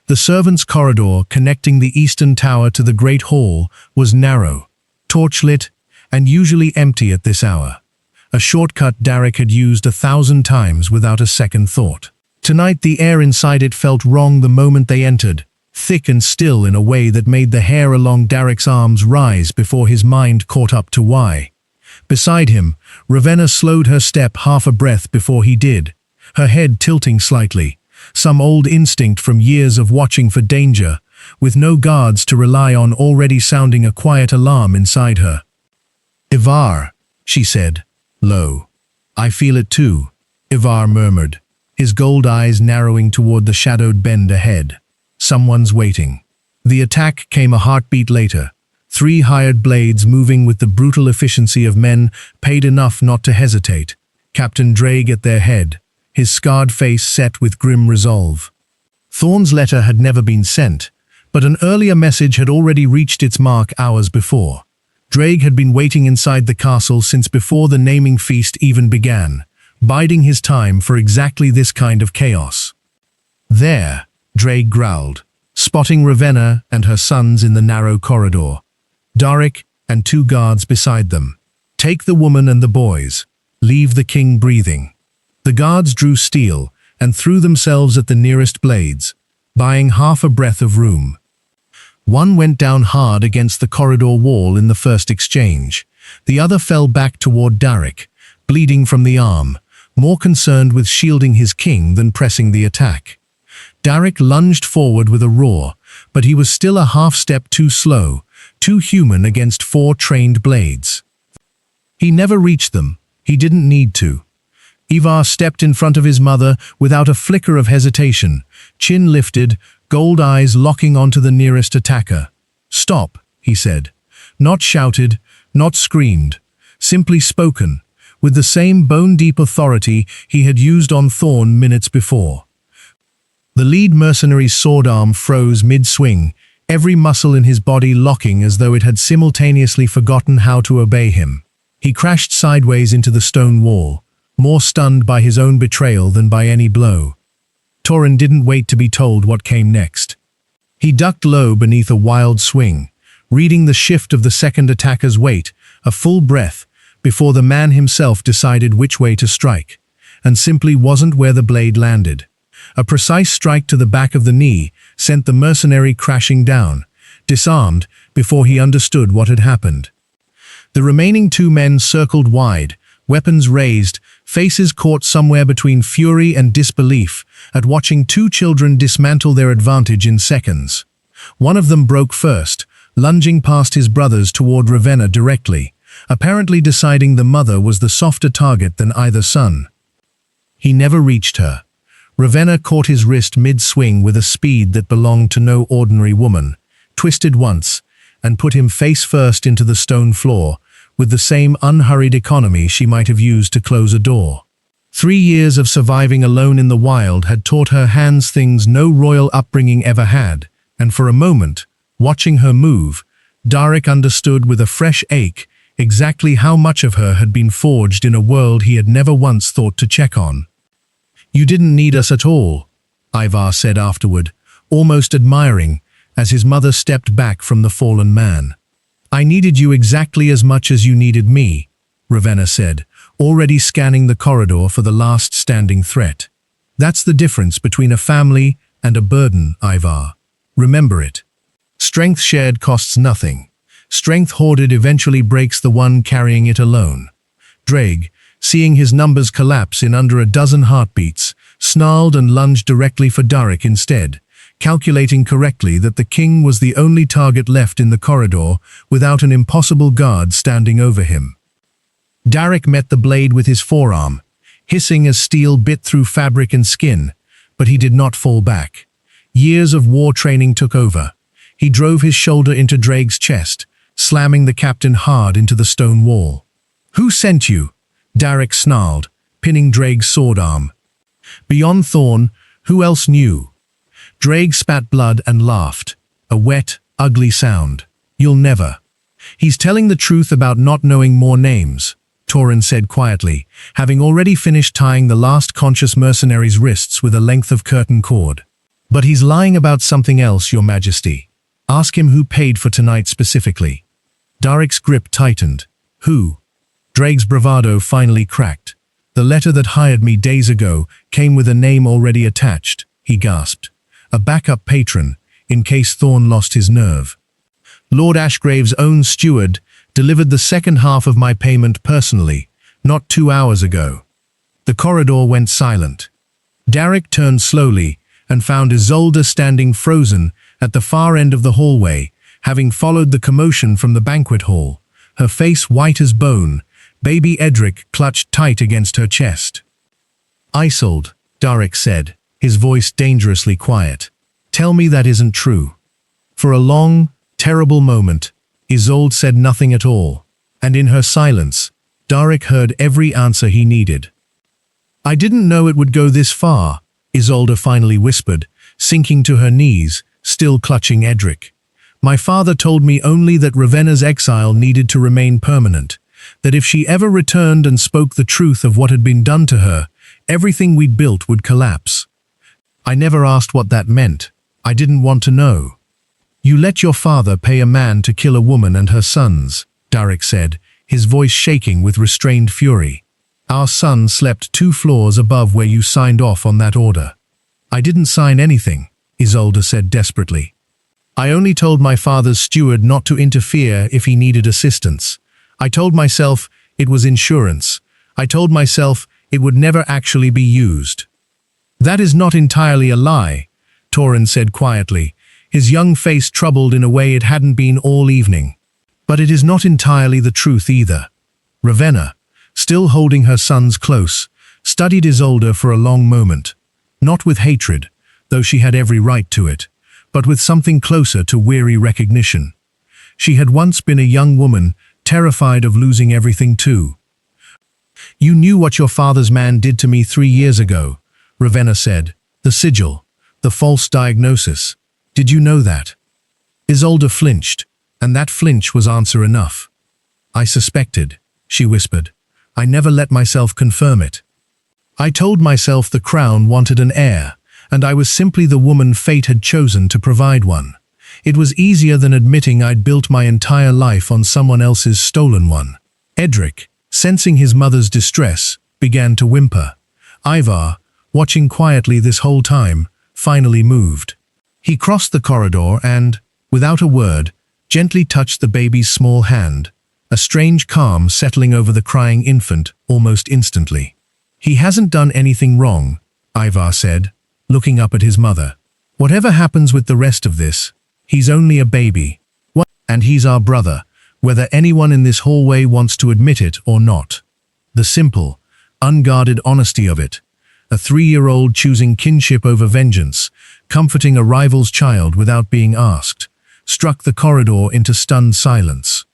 The servants' corridor connecting the eastern tower to the great hall was narrow, torchlit, and usually empty at this hour. A shortcut Darek had used 1,000 times without a second thought. Tonight the air inside it felt wrong the moment they entered, thick and still in a way that made the hair along Darek's arms rise before his mind caught up to why. Beside him, Ravenna slowed her step half a breath before he did, her head tilting slightly, some old instinct from years of watching for danger, with no guards to rely on already sounding a quiet alarm inside her. Ivar, she said, low. I feel it too, Ivar murmured, his gold eyes narrowing toward the shadowed bend ahead. Someone's waiting. The attack came a heartbeat later. 3 hired blades moving with the brutal efficiency of men paid enough not to hesitate. Captain Drake at their head, his scarred face set with grim resolve. Thorn's letter had never been sent, but an earlier message had already reached its mark hours before. Drake had been waiting inside the castle since before the naming feast even began, biding his time for exactly this kind of chaos. There, Drake growled, spotting Ravenna and her sons in the narrow corridor. Darek and 2 guards beside them. Take the woman and the boys. Leave the king breathing. The guards drew steel and threw themselves at the nearest blades, buying half a breath of room. One went down hard against the corridor wall in the first exchange. The other fell back toward Darek, bleeding from the arm, more concerned with shielding his king than pressing the attack. Darek lunged forward with a roar, but he was still a half-step too slow, too human against 4 trained blades. He never reached them. He didn't need to. Ivar stepped in front of his mother without a flicker of hesitation, chin lifted, gold eyes locking onto the nearest attacker. "Stop," he said. Not shouted, not screamed, simply spoken, with the same bone-deep authority he had used on Thorn minutes before. The lead mercenary's sword arm froze mid-swing, every muscle in his body locking as though it had simultaneously forgotten how to obey him. He crashed sideways into the stone wall, more stunned by his own betrayal than by any blow. Torin didn't wait to be told what came next. He ducked low beneath a wild swing, reading the shift of the second attacker's weight, a full breath, before the man himself decided which way to strike, and simply wasn't where the blade landed. A precise strike to the back of the knee sent the mercenary crashing down, disarmed before he understood what had happened. The remaining 2 men circled wide, weapons raised, faces caught somewhere between fury and disbelief at watching 2 children dismantle their advantage in seconds. One of them broke first, lunging past his brothers toward Ravenna directly, apparently deciding the mother was the softer target than either son. He never reached her. Ravenna caught his wrist mid-swing with a speed that belonged to no ordinary woman, twisted once, and put him face first into the stone floor, with the same unhurried economy she might have used to close a door. 3 years of surviving alone in the wild had taught her hands things no royal upbringing ever had, and for a moment, watching her move, Darek understood with a fresh ache exactly how much of her had been forged in a world he had never once thought to check on. "You didn't need us at all," Ivar said afterward, almost admiring, as his mother stepped back from the fallen man. "I needed you exactly as much as you needed me," Ravenna said, already scanning the corridor for the last standing threat. "That's the difference between a family and a burden, Ivar. Remember it. Strength shared costs nothing. Strength hoarded eventually breaks the one carrying it alone." Drake, seeing his numbers collapse in under a dozen heartbeats, snarled and lunged directly for Darek instead, calculating correctly that the king was the only target left in the corridor without an impossible guard standing over him. Darek met the blade with his forearm, hissing as steel bit through fabric and skin, but he did not fall back. Years of war training took over. He drove his shoulder into Drake's chest, slamming the captain hard into the stone wall. "Who sent you?" Darek snarled, pinning Drake's sword arm. Beyond Thorn, who else knew? Drake spat blood and laughed, a wet, ugly sound. "You'll never." "He's telling the truth about not knowing more names," Torin said quietly, having already finished tying the last conscious mercenary's wrists with a length of curtain cord. "But he's lying about something else, Your Majesty. Ask him who paid for tonight specifically." Darek's grip tightened. "Who?" Drake's bravado finally cracked. "The letter that hired me days ago came with a name already attached," he gasped. "A backup patron, in case Thorn lost his nerve. Lord Ashgrave's own steward delivered the second half of my payment personally, not 2 hours ago." The corridor went silent. Darek turned slowly and found Isolde standing frozen at the far end of the hallway, having followed the commotion from the banquet hall, her face white as bone, baby Edric clutched tight against her chest. "Isolde," Darek said, his voice dangerously quiet. "Tell me that isn't true." For a long, terrible moment, Isolde said nothing at all, and in her silence, Darek heard every answer he needed. "I didn't know it would go this far," Isolde finally whispered, sinking to her knees, still clutching Edric. "My father told me only that Ravenna's exile needed to remain permanent, that if she ever returned and spoke the truth of what had been done to her, everything we'd built would collapse. I never asked what that meant. I didn't want to know." "You let your father pay a man to kill a woman and her sons," Darek said, his voice shaking with restrained fury. "Our son slept 2 floors above where you signed off on that order." "I didn't sign anything," Isolde said desperately. I only told my father's steward not to interfere if he needed assistance. I told myself it was insurance. I told myself it would never actually be used. That is not entirely a lie, Torin said quietly, his young face troubled in a way it hadn't been all evening. But it is not entirely the truth either. Ravenna, still holding her sons close, studied Isolde for a long moment, not with hatred, though she had every right to it, but with something closer to weary recognition. She had once been a young woman, terrified of losing everything too. You knew what your father's man did to me 3 years ago, Ravenna said. The sigil, the false diagnosis. Did you know that? Isolde flinched, and that flinch was answer enough. I suspected, she whispered. I never let myself confirm it. I told myself the crown wanted an heir, and I was simply the woman fate had chosen to provide one. It was easier than admitting I'd built my entire life on someone else's stolen one. Edric, sensing his mother's distress, began to whimper. Ivar, watching quietly this whole time, finally moved. He crossed the corridor and, without a word, gently touched the baby's small hand, a strange calm settling over the crying infant almost instantly. He hasn't done anything wrong, Ivar said, looking up at his mother. Whatever happens with the rest of this, he's only a baby. And he's our brother, whether anyone in this hallway wants to admit it or not. The simple, unguarded honesty of it. A 3-year-old choosing kinship over vengeance, comforting a rival's child without being asked, struck the corridor into stunned silence.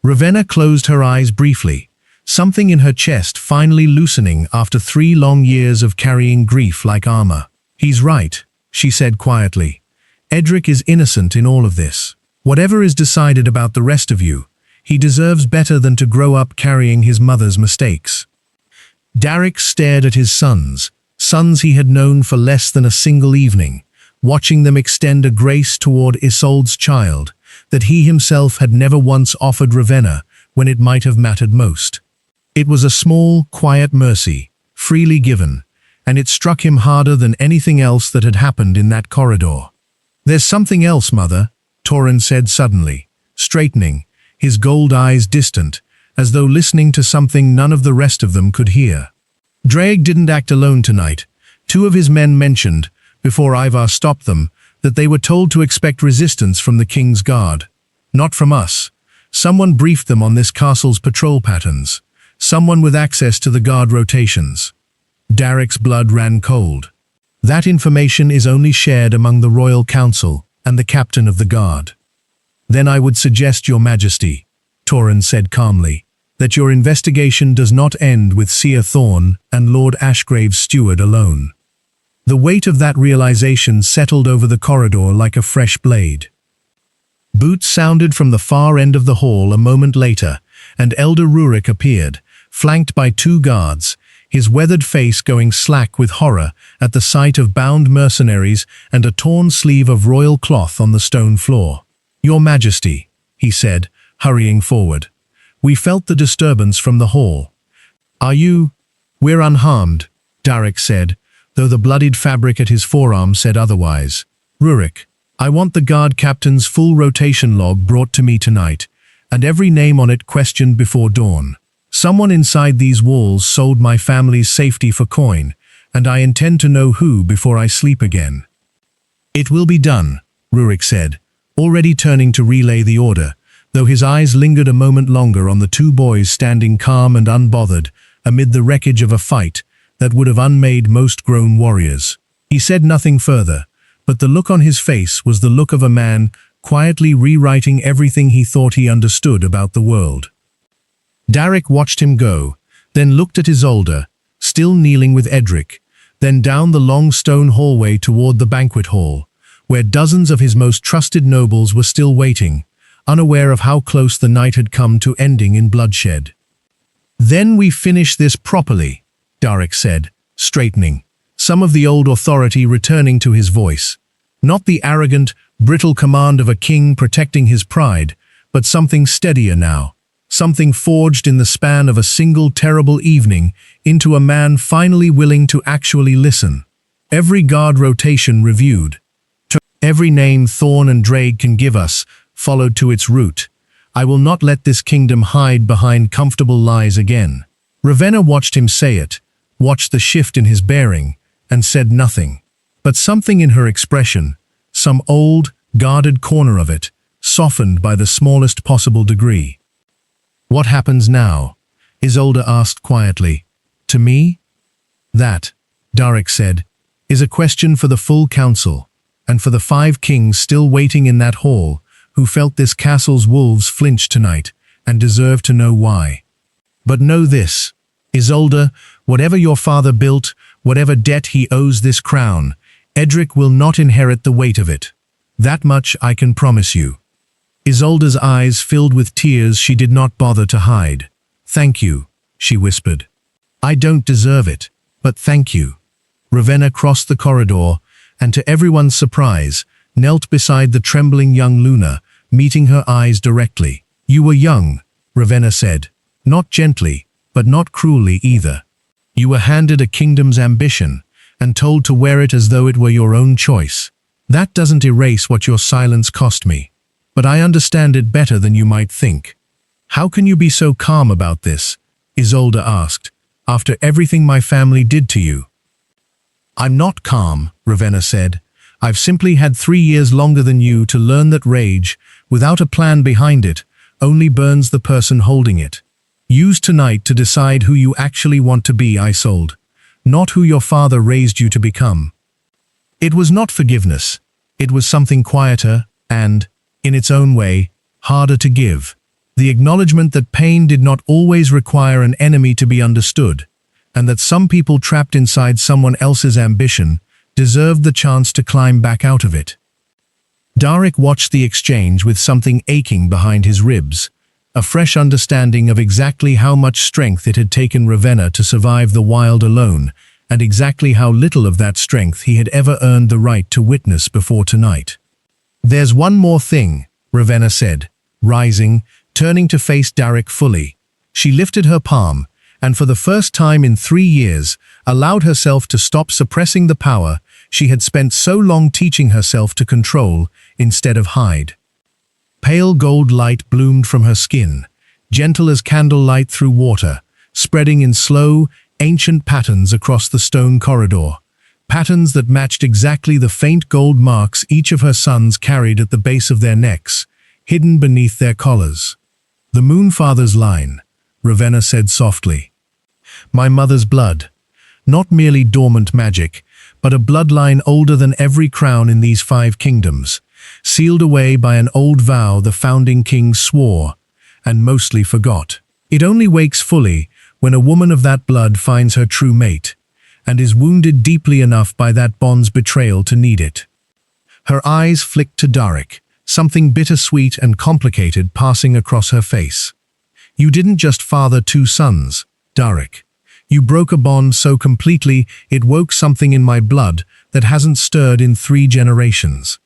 Ravenna closed her eyes briefly, something in her chest finally loosening after 3 long years of carrying grief like armor. He's right, she said quietly. Edric is innocent in all of this. Whatever is decided about the rest of you, he deserves better than to grow up carrying his mother's mistakes. Darek stared at his sons he had known for less than a single evening, watching them extend a grace toward Isolde's child that he himself had never once offered Ravenna when it might have mattered most. It was a small, quiet mercy, freely given, and it struck him harder than anything else that had happened in that corridor. There's something else, Mother, Torin said suddenly, straightening, his gold eyes distant, as though listening to something none of the rest of them could hear. Drake didn't act alone tonight. 2 of his men mentioned, before Ivar stopped them, that they were told to expect resistance from the King's Guard. Not from us. Someone briefed them on this castle's patrol patterns. Someone with access to the guard rotations. Darek's blood ran cold. That information is only shared among the Royal Council and the captain of the guard. Then I would suggest, Your Majesty, Torin said calmly, that your investigation does not end with Seer Thorn and Lord Ashgrave's steward alone. The weight of that realization settled over the corridor like a fresh blade. Boots sounded from the far end of the hall a moment later, and Elder Rurik appeared, flanked by 2 guards, his weathered face going slack with horror at the sight of bound mercenaries and a torn sleeve of royal cloth on the stone floor. Your Majesty, he said, hurrying forward. We felt the disturbance from the hall. Are you? We're unharmed, Darek said, though the bloodied fabric at his forearm said otherwise. Rurik, I want the guard captain's full rotation log brought to me tonight, and every name on it questioned before dawn. Someone inside these walls sold my family's safety for coin, and I intend to know who before I sleep again. It will be done, Rurik said, already turning to relay the order, though his eyes lingered a moment longer on the 2 boys standing calm and unbothered amid the wreckage of a fight that would have unmade most grown warriors. He said nothing further, but the look on his face was the look of a man quietly rewriting everything he thought he understood about the world. Darek watched him go, then looked at Isolde, still kneeling with Edric, then down the long stone hallway toward the banquet hall, where dozens of his most trusted nobles were still waiting, unaware of how close the night had come to ending in bloodshed. Then we finish this properly, Darek said, straightening, some of the old authority returning to his voice. Not the arrogant, brittle command of a king protecting his pride, but something steadier now, something forged in the span of a single terrible evening into a man finally willing to actually listen. Every guard rotation reviewed. Every name Thorn and Drake can give us, followed to its root. I will not let this kingdom hide behind comfortable lies again." Ravenna watched him say it, watched the shift in his bearing, and said nothing. But something in her expression, some old, guarded corner of it, softened by the smallest possible degree. "What happens now?" Isolde asked quietly. "To me?" "That," Darek said, "is a question for the full council, and for the 5 kings still waiting in that hall, who felt this castle's wolves flinch tonight, and deserve to know why. But know this, Isolde, whatever your father built, whatever debt he owes this crown, Edric will not inherit the weight of it. That much I can promise you." Isolde's eyes filled with tears she did not bother to hide. "Thank you," she whispered. "I don't deserve it, but thank you." Ravenna crossed the corridor, and to everyone's surprise, knelt beside the trembling young Luna, meeting her eyes directly. "You were young," Ravenna said, not gently, but not cruelly either. "You were handed a kingdom's ambition, and told to wear it as though it were your own choice. That doesn't erase what your silence cost me, but I understand it better than you might think." "How can you be so calm about this?" Isolde asked, "after everything my family did to you?" "I'm not calm," Ravenna said. "I've simply had 3 years longer than you to learn that rage, without a plan behind it, only burns the person holding it. Use tonight to decide who you actually want to be, Isolde, not who your father raised you to become." It was not forgiveness. It was something quieter and, in its own way, harder to give. The acknowledgement that pain did not always require an enemy to be understood, and that some people trapped inside someone else's ambition deserved the chance to climb back out of it. Darek watched the exchange with something aching behind his ribs, a fresh understanding of exactly how much strength it had taken Ravenna to survive the wild alone, and exactly how little of that strength he had ever earned the right to witness before tonight. "There's one more thing," Ravenna said, rising, turning to face Darek fully. She lifted her palm, and for the first time in 3 years, allowed herself to stop suppressing the power she had spent so long teaching herself to control instead of hide. Pale gold light bloomed from her skin, gentle as candlelight through water, spreading in slow, ancient patterns across the stone corridor, patterns that matched exactly the faint gold marks each of her sons carried at the base of their necks, hidden beneath their collars. "The Moonfather's line," Ravenna said softly. "My mother's blood. Not merely dormant magic, but a bloodline older than every crown in these 5 kingdoms, sealed away by an old vow the founding kings swore, and mostly forgot. It only wakes fully when a woman of that blood finds her true mate, and is wounded deeply enough by that bond's betrayal to need it." Her eyes flicked to Darek, something bittersweet and complicated passing across her face. "You didn't just father 2 sons, Darek. You broke a bond so completely it woke something in my blood that hasn't stirred in 3 generations."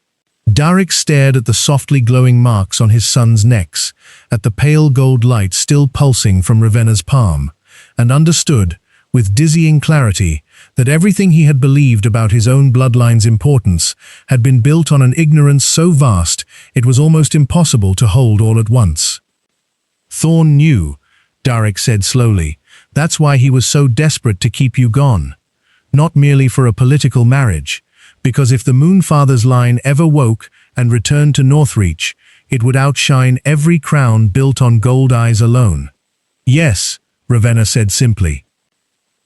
Darek stared at the softly glowing marks on his sons' necks, at the pale gold light still pulsing from Ravenna's palm, and understood, with dizzying clarity, that everything he had believed about his own bloodline's importance had been built on an ignorance so vast it was almost impossible to hold all at once. "Thorn knew," Darek said slowly. "That's why he was so desperate to keep you gone. Not merely for a political marriage, because if the Moonfather's line ever woke and returned to Northreach, it would outshine every crown built on gold eyes alone." "Yes," Ravenna said simply.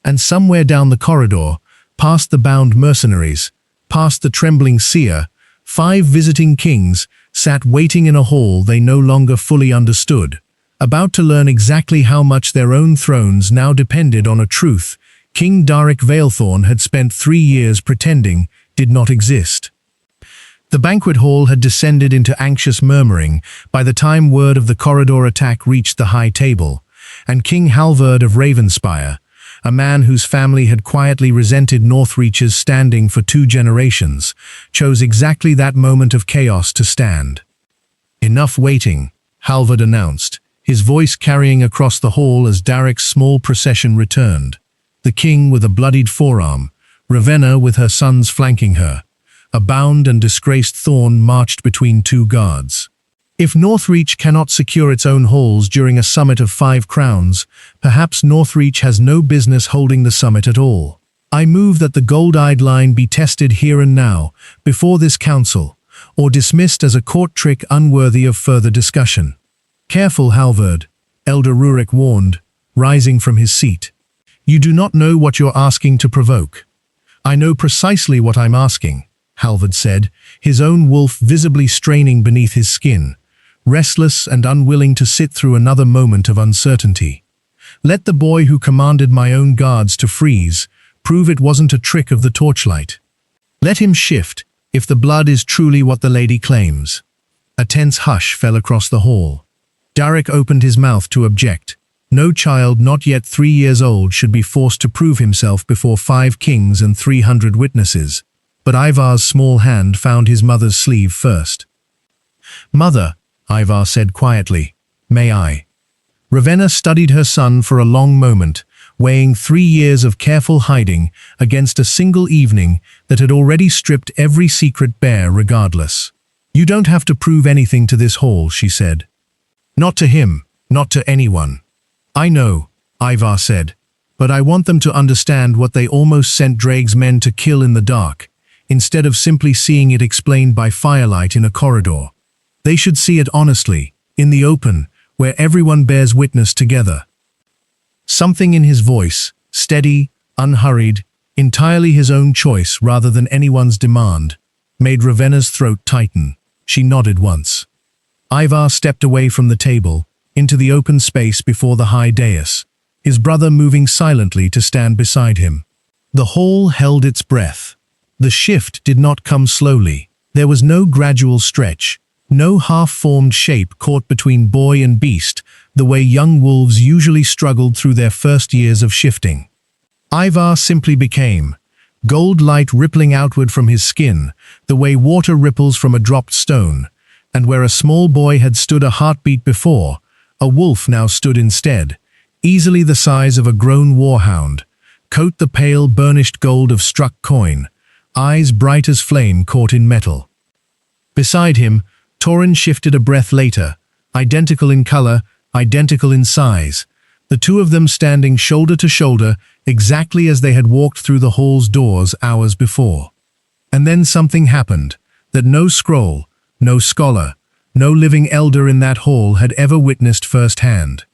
And somewhere down the corridor, past the bound mercenaries, past the trembling seer, 5 visiting kings sat waiting in a hall they no longer fully understood, about to learn exactly how much their own thrones now depended on a truth King Darek Veilthorn had spent 3 years pretending did not exist. The banquet hall had descended into anxious murmuring by the time word of the corridor attack reached the high table, and King Halvard of Ravenspire, a man whose family had quietly resented Northreach's standing for 2 generations, chose exactly that moment of chaos to stand. "Enough waiting," Halvard announced, his voice carrying across the hall as Darek's small procession returned. The king with a bloodied forearm, Ravenna with her sons flanking her, A bound and disgraced thorn marched between two guards. If Northreach cannot secure its own halls during a summit of 5 crowns, perhaps Northreach has no business holding the summit at all. I move that the gold-eyed line be tested here and now, before this council, or dismissed as a court trick unworthy of further discussion. Careful, Halvard, Elder Rurik warned, rising from his seat. You do not know what you're asking to provoke. I know precisely what I'm asking, Halvard said, his own wolf visibly straining beneath his skin, restless and unwilling to sit through another moment of uncertainty. Let the boy who commanded my own guards to freeze prove it wasn't a trick of the torchlight. Let him shift, if the blood is truly what the lady claims. A tense hush fell across the hall. Darek opened his mouth to object. No child not yet 3 years old should be forced to prove himself before 5 kings and 300 witnesses. But Ivar's small hand found his mother's sleeve first. Mother, Ivar said quietly, may I? Ravenna studied her son for a long moment, weighing 3 years of careful hiding against a single evening that had already stripped every secret bare regardless. You don't have to prove anything to this hall, she said. Not to him, not to anyone. I know, Ivar said, but I want them to understand what they almost sent Drake's men to kill in the dark, instead of simply seeing it explained by firelight in a corridor. They should see it honestly, in the open, where everyone bears witness together. Something in his voice, steady, unhurried, entirely his own choice rather than anyone's demand, made Ravenna's throat tighten. She nodded once. Ivar stepped away from the table, into the open space before the high dais, his brother moving silently to stand beside him. The hall held its breath. The shift did not come slowly. There was no gradual stretch, no half-formed shape caught between boy and beast, the way young wolves usually struggled through their first years of shifting. Ivar simply became, gold light rippling outward from his skin, the way water ripples from a dropped stone, and where a small boy had stood a heartbeat before, a wolf now stood instead, easily the size of a grown warhound, coat the pale burnished gold of struck coin, eyes bright as flame caught in metal. Beside him, Torin shifted a breath later, identical in color, identical in size, the two of them standing shoulder to shoulder exactly as they had walked through the hall's doors hours before. And then something happened that no scroll, no scholar, no living elder in that hall had ever witnessed firsthand.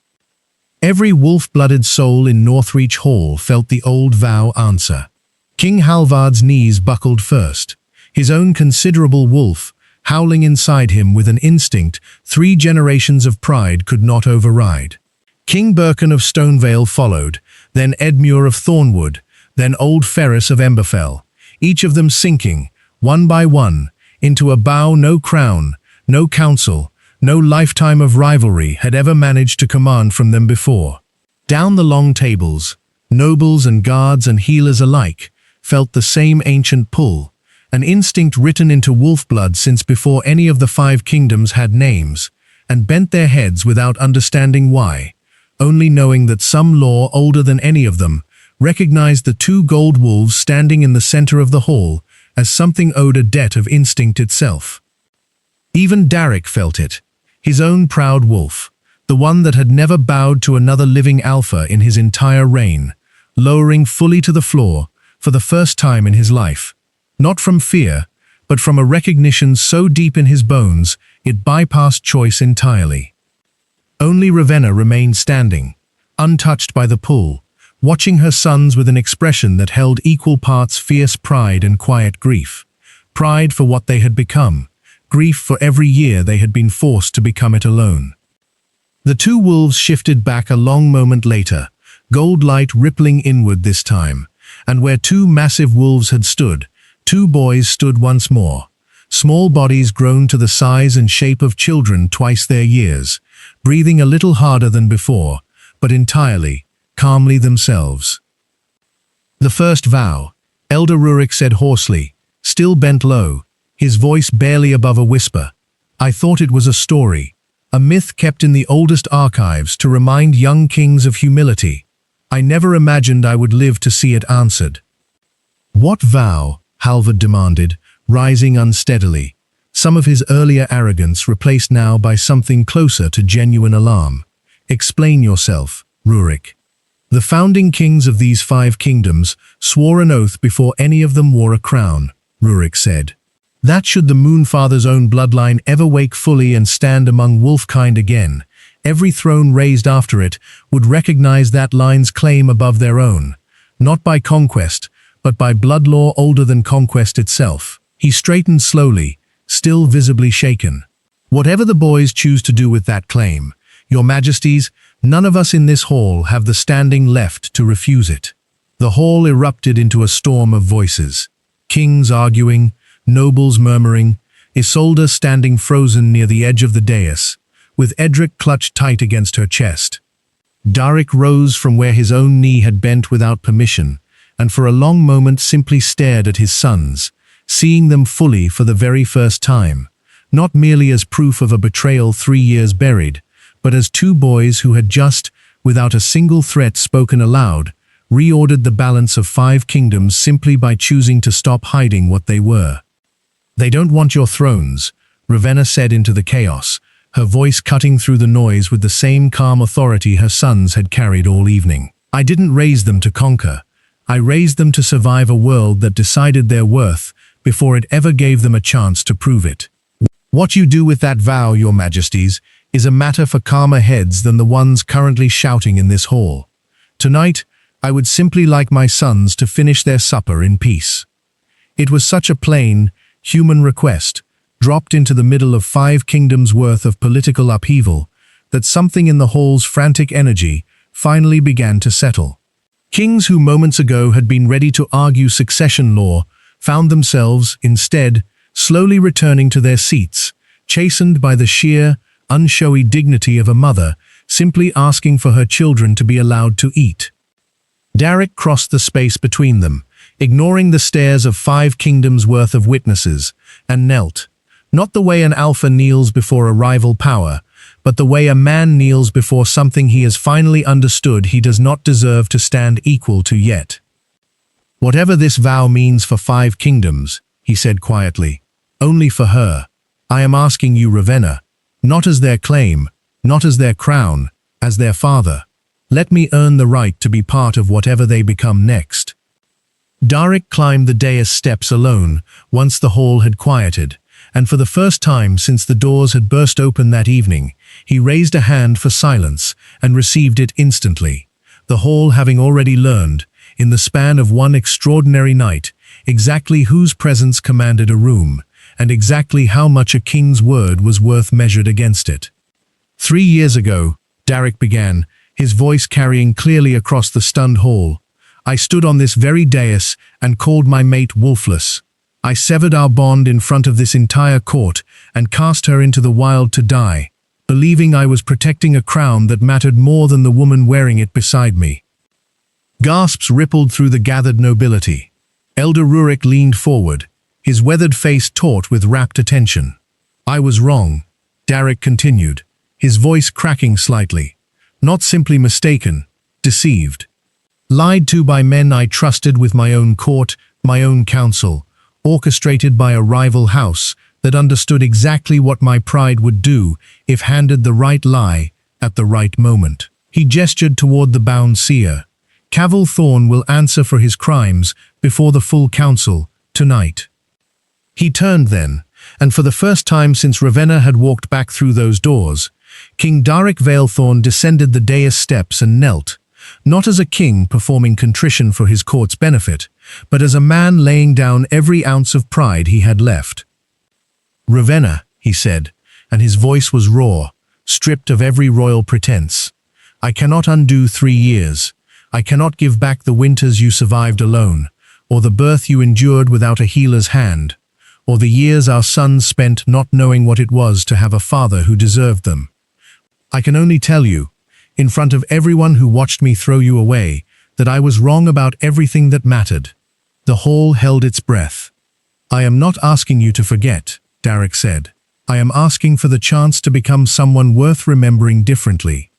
Every wolf-blooded soul in Northreach Hall felt the old vow answer. King Halvard's knees buckled first, his own considerable wolf, howling inside him with an instinct 3 generations of pride could not override. King Birken of Stonevale followed, then Edmure of Thornwood, then Old Ferris of Emberfell, each of them sinking, one by one, into a bow no crown, no council, no lifetime of rivalry had ever managed to command from them before. Down the long tables, nobles and guards and healers alike felt the same ancient pull, an instinct written into wolf blood since before any of the 5 kingdoms had names, and bent their heads without understanding why, only knowing that some law older than any of them recognized the 2 gold wolves standing in the center of the hall as something owed a debt of instinct itself. Even Darek felt it, his own proud wolf, the one that had never bowed to another living alpha in his entire reign, lowering fully to the floor for the first time in his life. Not from fear, but from a recognition so deep in his bones it bypassed choice entirely. Only Ravenna remained standing, untouched by the pull, watching her sons with an expression that held equal parts fierce pride and quiet grief. Pride for what they had become, grief for every year they had been forced to become it alone. The 2 wolves shifted back a long moment later, gold light rippling inward this time, and where 2 massive wolves had stood, 2 boys stood once more, small bodies grown to the size and shape of children twice their years, breathing a little harder than before, but entirely, calmly themselves. The first vow, Elder Rurik said hoarsely, still bent low, his voice barely above a whisper. I thought it was a story, a myth kept in the oldest archives to remind young kings of humility. I never imagined I would live to see it answered. What vow? Halvard demanded, rising unsteadily, some of his earlier arrogance replaced now by something closer to genuine alarm. "Explain yourself, Rurik." The founding kings of these 5 kingdoms swore an oath before any of them wore a crown, Rurik said. That should the Moonfather's own bloodline ever wake fully and stand among wolfkind again, every throne raised after it would recognize that line's claim above their own, not by conquest, but by blood law older than conquest itself. He straightened slowly, still visibly shaken. "Whatever the boys choose to do with that claim, Your Majesties, none of us in this hall have the standing left to refuse it." The hall erupted into a storm of voices. Kings arguing, nobles murmuring, Isolde standing frozen near the edge of the dais, with Edric clutched tight against her chest. Darik rose from where his own knee had bent without permission, and for a long moment simply stared at his sons, seeing them fully for the very first time, not merely as proof of a betrayal 3 years buried, but as 2 boys who had just, without a single threat spoken aloud, reordered the balance of 5 kingdoms simply by choosing to stop hiding what they were. "They don't want your thrones," Ravenna said into the chaos, her voice cutting through the noise with the same calm authority her sons had carried all evening. "I didn't raise them to conquer. I raised them to survive a world that decided their worth before it ever gave them a chance to prove it. What you do with that vow, Your Majesties, is a matter for calmer heads than the ones currently shouting in this hall. Tonight, I would simply like my sons to finish their supper in peace." It was such a plain, human request, dropped into the middle of 5 kingdoms' worth of political upheaval, that something in the hall's frantic energy finally began to settle. Kings who moments ago had been ready to argue succession law found themselves, instead, slowly returning to their seats, chastened by the sheer, unshowy dignity of a mother simply asking for her children to be allowed to eat. Darik crossed the space between them, ignoring the stares of 5 kingdoms' worth of witnesses, and knelt, not the way an alpha kneels before a rival power, but the way a man kneels before something he has finally understood he does not deserve to stand equal to yet. "Whatever this vow means for 5 kingdoms," he said quietly, "only for her. I am asking you, Ravenna, not as their claim, not as their crown, as their father. Let me earn the right to be part of whatever they become next." Darik climbed the dais steps alone, once the hall had quieted, and for the first time since the doors had burst open that evening, he raised a hand for silence and received it instantly, the hall having already learned, in the span of one extraordinary night, exactly whose presence commanded a room, and exactly how much a king's word was worth measured against it. 3 years ago, Darik began, his voice carrying clearly across the stunned hall, "I stood on this very dais and called my mate wolfless. I severed our bond in front of this entire court and cast her into the wild to die, believing I was protecting a crown that mattered more than the woman wearing it beside me." Gasps rippled through the gathered nobility. Elder Rurik leaned forward, his weathered face taut with rapt attention. "I was wrong," Darik continued, his voice cracking slightly. "Not simply mistaken, deceived. Lied to by men I trusted with my own court, my own counsel, orchestrated by a rival house that understood exactly what my pride would do if handed the right lie at the right moment." He gestured toward the bound seer. "Cavil Thorn will answer for his crimes before the full council, tonight." He turned then, and for the first time since Ravenna had walked back through those doors, King Darik Valethorn descended the dais steps and knelt, not as a king performing contrition for his court's benefit, but as a man laying down every ounce of pride he had left. "Ravenna," he said, and his voice was raw, stripped of every royal pretense. "I cannot undo 3 years. I cannot give back the winters you survived alone, or the birth you endured without a healer's hand, or the years our sons spent not knowing what it was to have a father who deserved them. I can only tell you, in front of everyone who watched me throw you away, that I was wrong about everything that mattered." The hall held its breath. "I am not asking you to forget," Darik said. "I am asking for the chance to become someone worth remembering differently."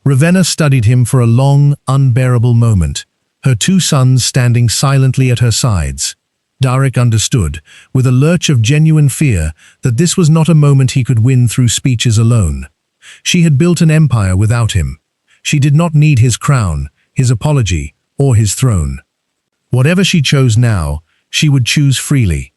Ravenna studied him for a long, unbearable moment, her 2 sons standing silently at her sides. Darek understood, with a lurch of genuine fear, that this was not a moment he could win through speeches alone. She had built an empire without him. She did not need his crown, his apology, or his throne. Whatever she chose now, she would choose freely.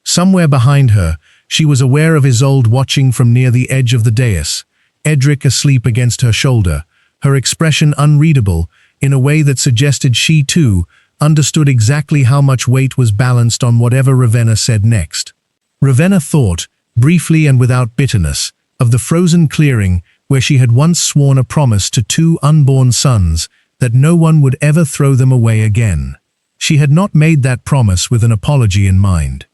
Somewhere behind her, she was aware of Isolde watching from near the edge of the dais, Edric asleep against her shoulder, her expression unreadable, in a way that suggested she, too, understood exactly how much weight was balanced on whatever Ravenna said next. Ravenna thought, briefly and without bitterness, of the frozen clearing where she had once sworn a promise to 2 unborn sons that no one would ever throw them away again. She had not made that promise with an apology in mind.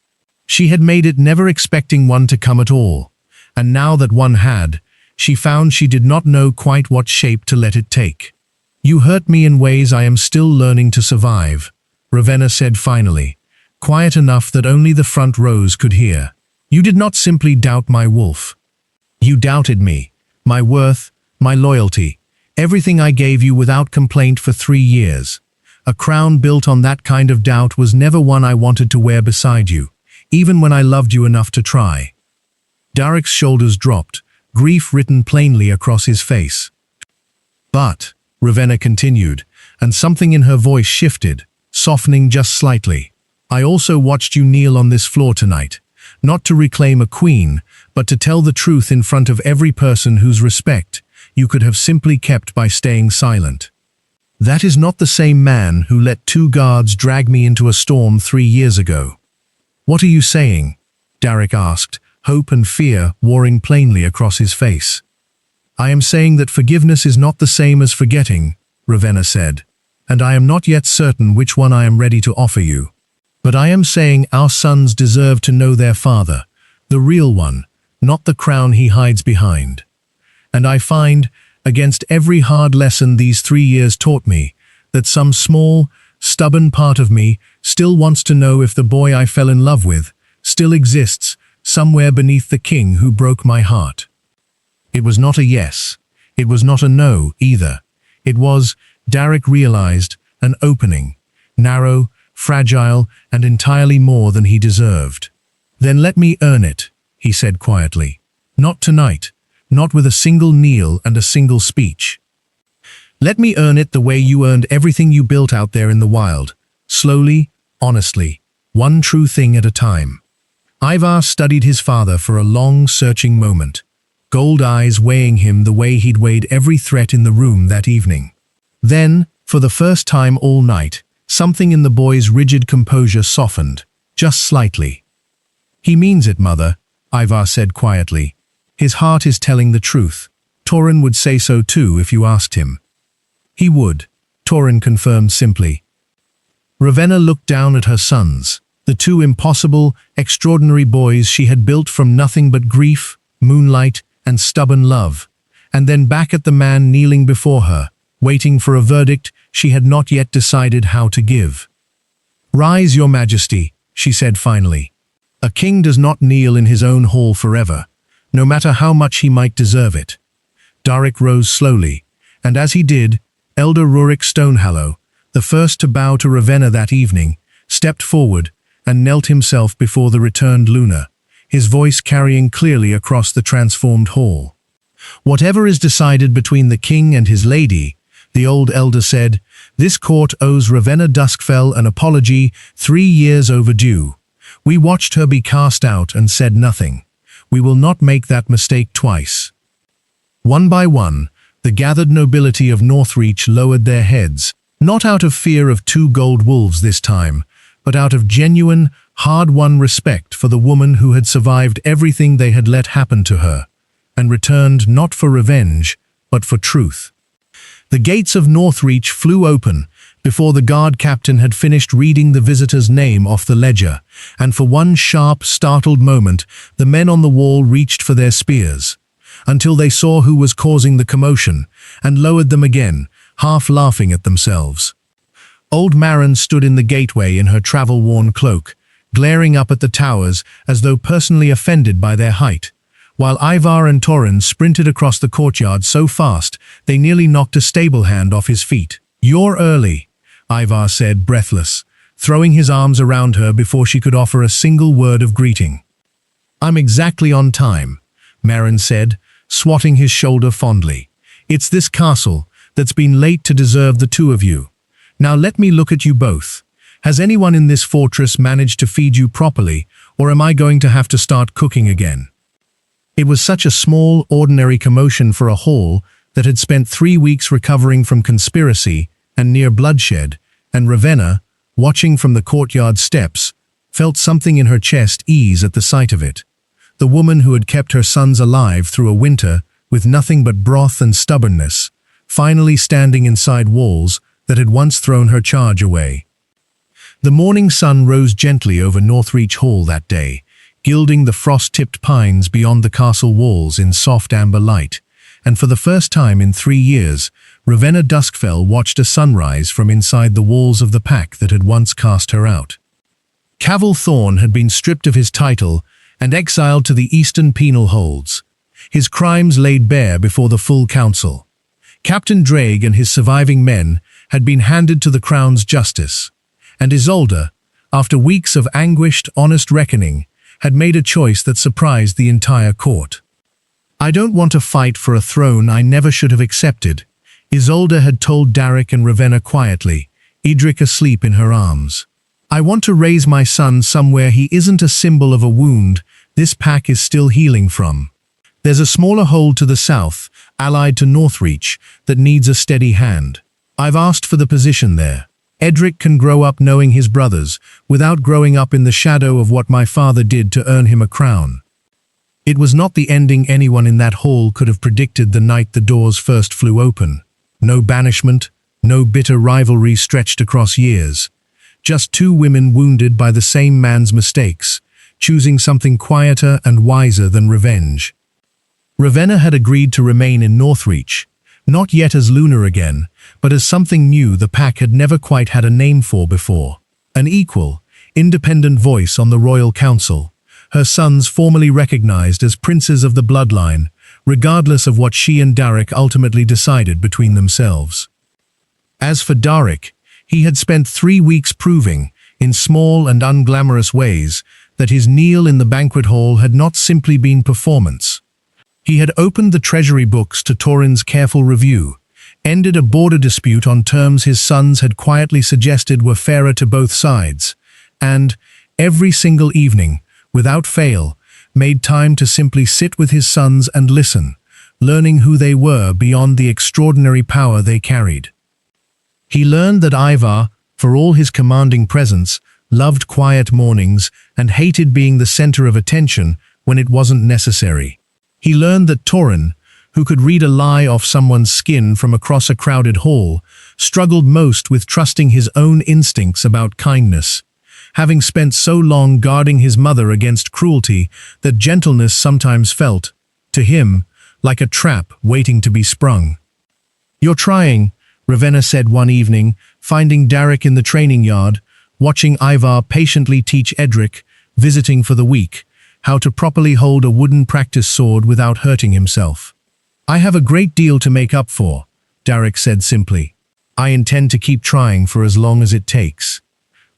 She had made it never expecting one to come at all, and now that one had, she found she did not know quite what shape to let it take. "You hurt me in ways I am still learning to survive," Ravenna said finally, quiet enough that only the front rows could hear. "You did not simply doubt my wolf. You doubted me, my worth, my loyalty, everything I gave you without complaint for 3 years. A crown built on that kind of doubt was never one I wanted to wear beside you, even when I loved you enough to try." Darek's shoulders dropped, grief written plainly across his face. "But," Ravenna continued, and something in her voice shifted, softening just slightly, "I also watched you kneel on this floor tonight, not to reclaim a queen, but to tell the truth in front of every person whose respect you could have simply kept by staying silent. That is not the same man who let 2 guards drag me into a storm 3 years ago." "What are you saying?" Darek asked, hope and fear warring plainly across his face. "I am saying that forgiveness is not the same as forgetting," Ravenna said, "and I am not yet certain which one I am ready to offer you. But I am saying our sons deserve to know their father, the real one, not the crown he hides behind. And I find, against every hard lesson these 3 years taught me, that some small, stubborn part of me still wants to know if the boy I fell in love with still exists somewhere beneath the king who broke my heart." It was not a yes. It was not a no either. It was, Darek realized, an opening, narrow, fragile, and entirely more than he deserved. "Then let me earn it," he said quietly. "Not tonight, not with a single kneel and a single speech. Let me earn it the way you earned everything you built out there in the wild, slowly, honestly, one true thing at a time." Ivar studied his father for a long, searching moment, gold eyes weighing him the way he'd weighed every threat in the room that evening. Then, for the first time all night, something in the boy's rigid composure softened, just slightly. "He means it, Mother," Ivar said quietly. "His heart is telling the truth. Torin would say so too if you asked him." "He would," Torin confirmed simply. Ravenna looked down at her sons, the 2 impossible, extraordinary boys she had built from nothing but grief, moonlight, and stubborn love, and then back at the man kneeling before her, waiting for a verdict she had not yet decided how to give. "Rise, Your Majesty," she said finally. "A king does not kneel in his own hall forever, no matter how much he might deserve it." Darek rose slowly, and as he did, Elder Rurik Stonehallow, the first to bow to Ravenna that evening, stepped forward and knelt himself before the returned Luna, his voice carrying clearly across the transformed hall. "Whatever is decided between the king and his lady," the old elder said, "this court owes Ravenna Duskfell an apology 3 years overdue. We watched her be cast out and said nothing. We will not make that mistake twice." One by one, the gathered nobility of Northreach lowered their heads, not out of fear of 2 gold wolves this time, but out of genuine, hard-won respect for the woman who had survived everything they had let happen to her, and returned not for revenge, but for truth. The gates of Northreach flew open before the guard captain had finished reading the visitor's name off the ledger, and for one sharp, startled moment, the men on the wall reached for their spears, until they saw who was causing the commotion, and lowered them again, half laughing at themselves. Old Marin stood in the gateway in her travel-worn cloak, glaring up at the towers as though personally offended by their height, while Ivar and Torin sprinted across the courtyard so fast they nearly knocked a stable hand off his feet. "You're early," Ivar said, breathless, throwing his arms around her before she could offer a single word of greeting. "I'm exactly on time," Marin said, swatting his shoulder fondly. "It's this castle that's been late to deserve the two of you. Now let me look at you both. Has anyone in this fortress managed to feed you properly, or am I going to have to start cooking again?" It was such a small, ordinary commotion for a hall that had spent 3 weeks recovering from conspiracy and near bloodshed, and Ravenna, watching from the courtyard steps, felt something in her chest ease at the sight of it. The woman who had kept her sons alive through a winter with nothing but broth and stubbornness, finally standing inside walls that had once thrown her charge away. The morning sun rose gently over Northreach Hall that day, gilding the frost-tipped pines beyond the castle walls in soft amber light, and for the first time in 3 years, Ravenna Duskfell watched a sunrise from inside the walls of the pack that had once cast her out. Cavil Thorne had been stripped of his title and exiled to the eastern penal holds, his crimes laid bare before the full council. Captain Drake and his surviving men had been handed to the crown's justice, and Isolde, after weeks of anguished, honest reckoning, had made a choice that surprised the entire court. "I don't want to fight for a throne I never should have accepted," Isolde had told Darek and Ravenna quietly, Edric asleep in her arms. "I want to raise my son somewhere he isn't a symbol of a wound this pack is still healing from. There's a smaller hold to the south, allied to Northreach, that needs a steady hand. I've asked for the position there. Edric can grow up knowing his brothers, without growing up in the shadow of what my father did to earn him a crown." It was not the ending anyone in that hall could have predicted the night the doors first flew open. No banishment, no bitter rivalry stretched across years. Just two women wounded by the same man's mistakes, choosing something quieter and wiser than revenge. Ravenna had agreed to remain in Northreach, not yet as Luna again, but as something new the pack had never quite had a name for before. An equal, independent voice on the royal council, her sons formally recognized as princes of the bloodline, regardless of what she and Darek ultimately decided between themselves. As for Darek, he had spent 3 weeks proving, in small and unglamorous ways, that his kneel in the banquet hall had not simply been performance. He had opened the treasury books to Torin's careful review, ended a border dispute on terms his sons had quietly suggested were fairer to both sides, and, every single evening, without fail, made time to simply sit with his sons and listen, learning who they were beyond the extraordinary power they carried. He learned that Ivar, for all his commanding presence, loved quiet mornings and hated being the center of attention when it wasn't necessary. He learned that Torin, who could read a lie off someone's skin from across a crowded hall, struggled most with trusting his own instincts about kindness, having spent so long guarding his mother against cruelty that gentleness sometimes felt, to him, like a trap waiting to be sprung. "You're trying," Ravenna said one evening, finding Darek in the training yard, watching Ivar patiently teach Edric, visiting for the week, how to properly hold a wooden practice sword without hurting himself. "I have a great deal to make up for," Darek said simply. "I intend to keep trying for as long as it takes."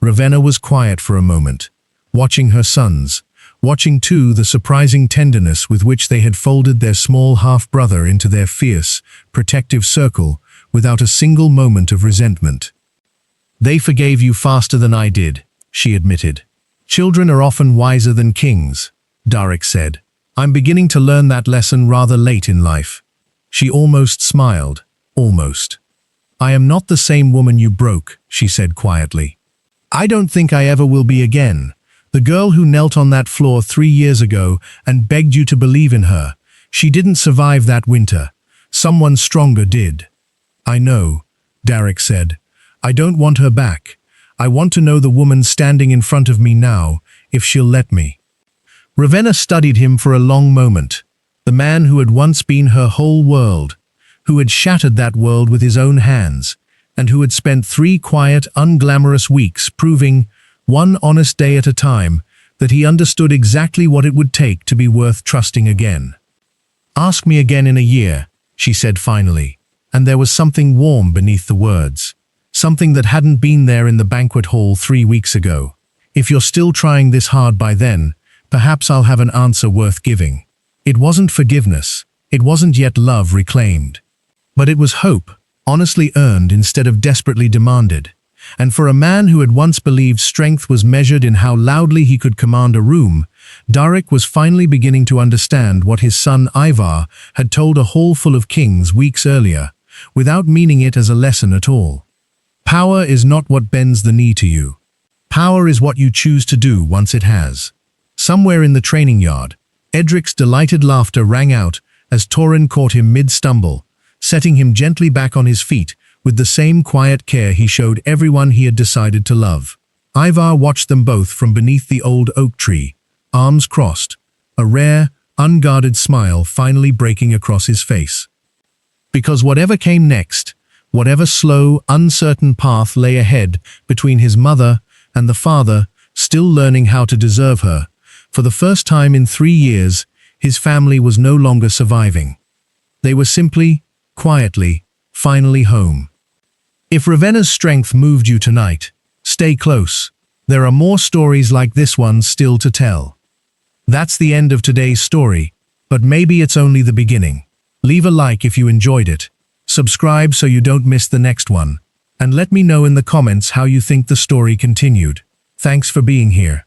Ravenna was quiet for a moment, watching her sons, watching too the surprising tenderness with which they had folded their small half-brother into their fierce, protective circle without a single moment of resentment. "They forgave you faster than I did," she admitted. "Children are often wiser than kings," Darek said. "I'm beginning to learn that lesson rather late in life." She almost smiled, almost. "I am not the same woman you broke," she said quietly. "I don't think I ever will be again. The girl who knelt on that floor 3 years ago and begged you to believe in her, she didn't survive that winter. Someone stronger did." "I know," Darek said. "I don't want her back. I want to know the woman standing in front of me now, if she'll let me." Ravenna studied him for a long moment, the man who had once been her whole world, who had shattered that world with his own hands, and who had spent 3 quiet, unglamorous weeks proving, one honest day at a time, that he understood exactly what it would take to be worth trusting again. "Ask me again in a year," she said finally, and there was something warm beneath the words. something that hadn't been there in the banquet hall 3 weeks ago. If you're still trying this hard by then, perhaps I'll have an answer worth giving. It wasn't forgiveness. It wasn't yet love reclaimed. But it was hope, honestly earned instead of desperately demanded. And for a man who had once believed strength was measured in how loudly he could command a room, Darek was finally beginning to understand what his son Ivar had told a hall full of kings weeks earlier, without meaning it as a lesson at all. Power is not what bends the knee to you. Power is what you choose to do once it has. Somewhere in the training yard, Edric's delighted laughter rang out as Torin caught him mid-stumble, setting him gently back on his feet with the same quiet care he showed everyone he had decided to love. Ivar watched them both from beneath the old oak tree, arms crossed, a rare, unguarded smile finally breaking across his face. Because whatever came next, whatever slow, uncertain path lay ahead between his mother and the father, still learning how to deserve her, for the first time in 3 years, his family was no longer surviving. They were simply, quietly, finally home. If Ravenna's strength moved you tonight, stay close. There are more stories like this one still to tell. That's the end of today's story, but maybe it's only the beginning. Leave a like if you enjoyed it. Subscribe so you don't miss the next one. And let me know in the comments how you think the story continued. Thanks for being here.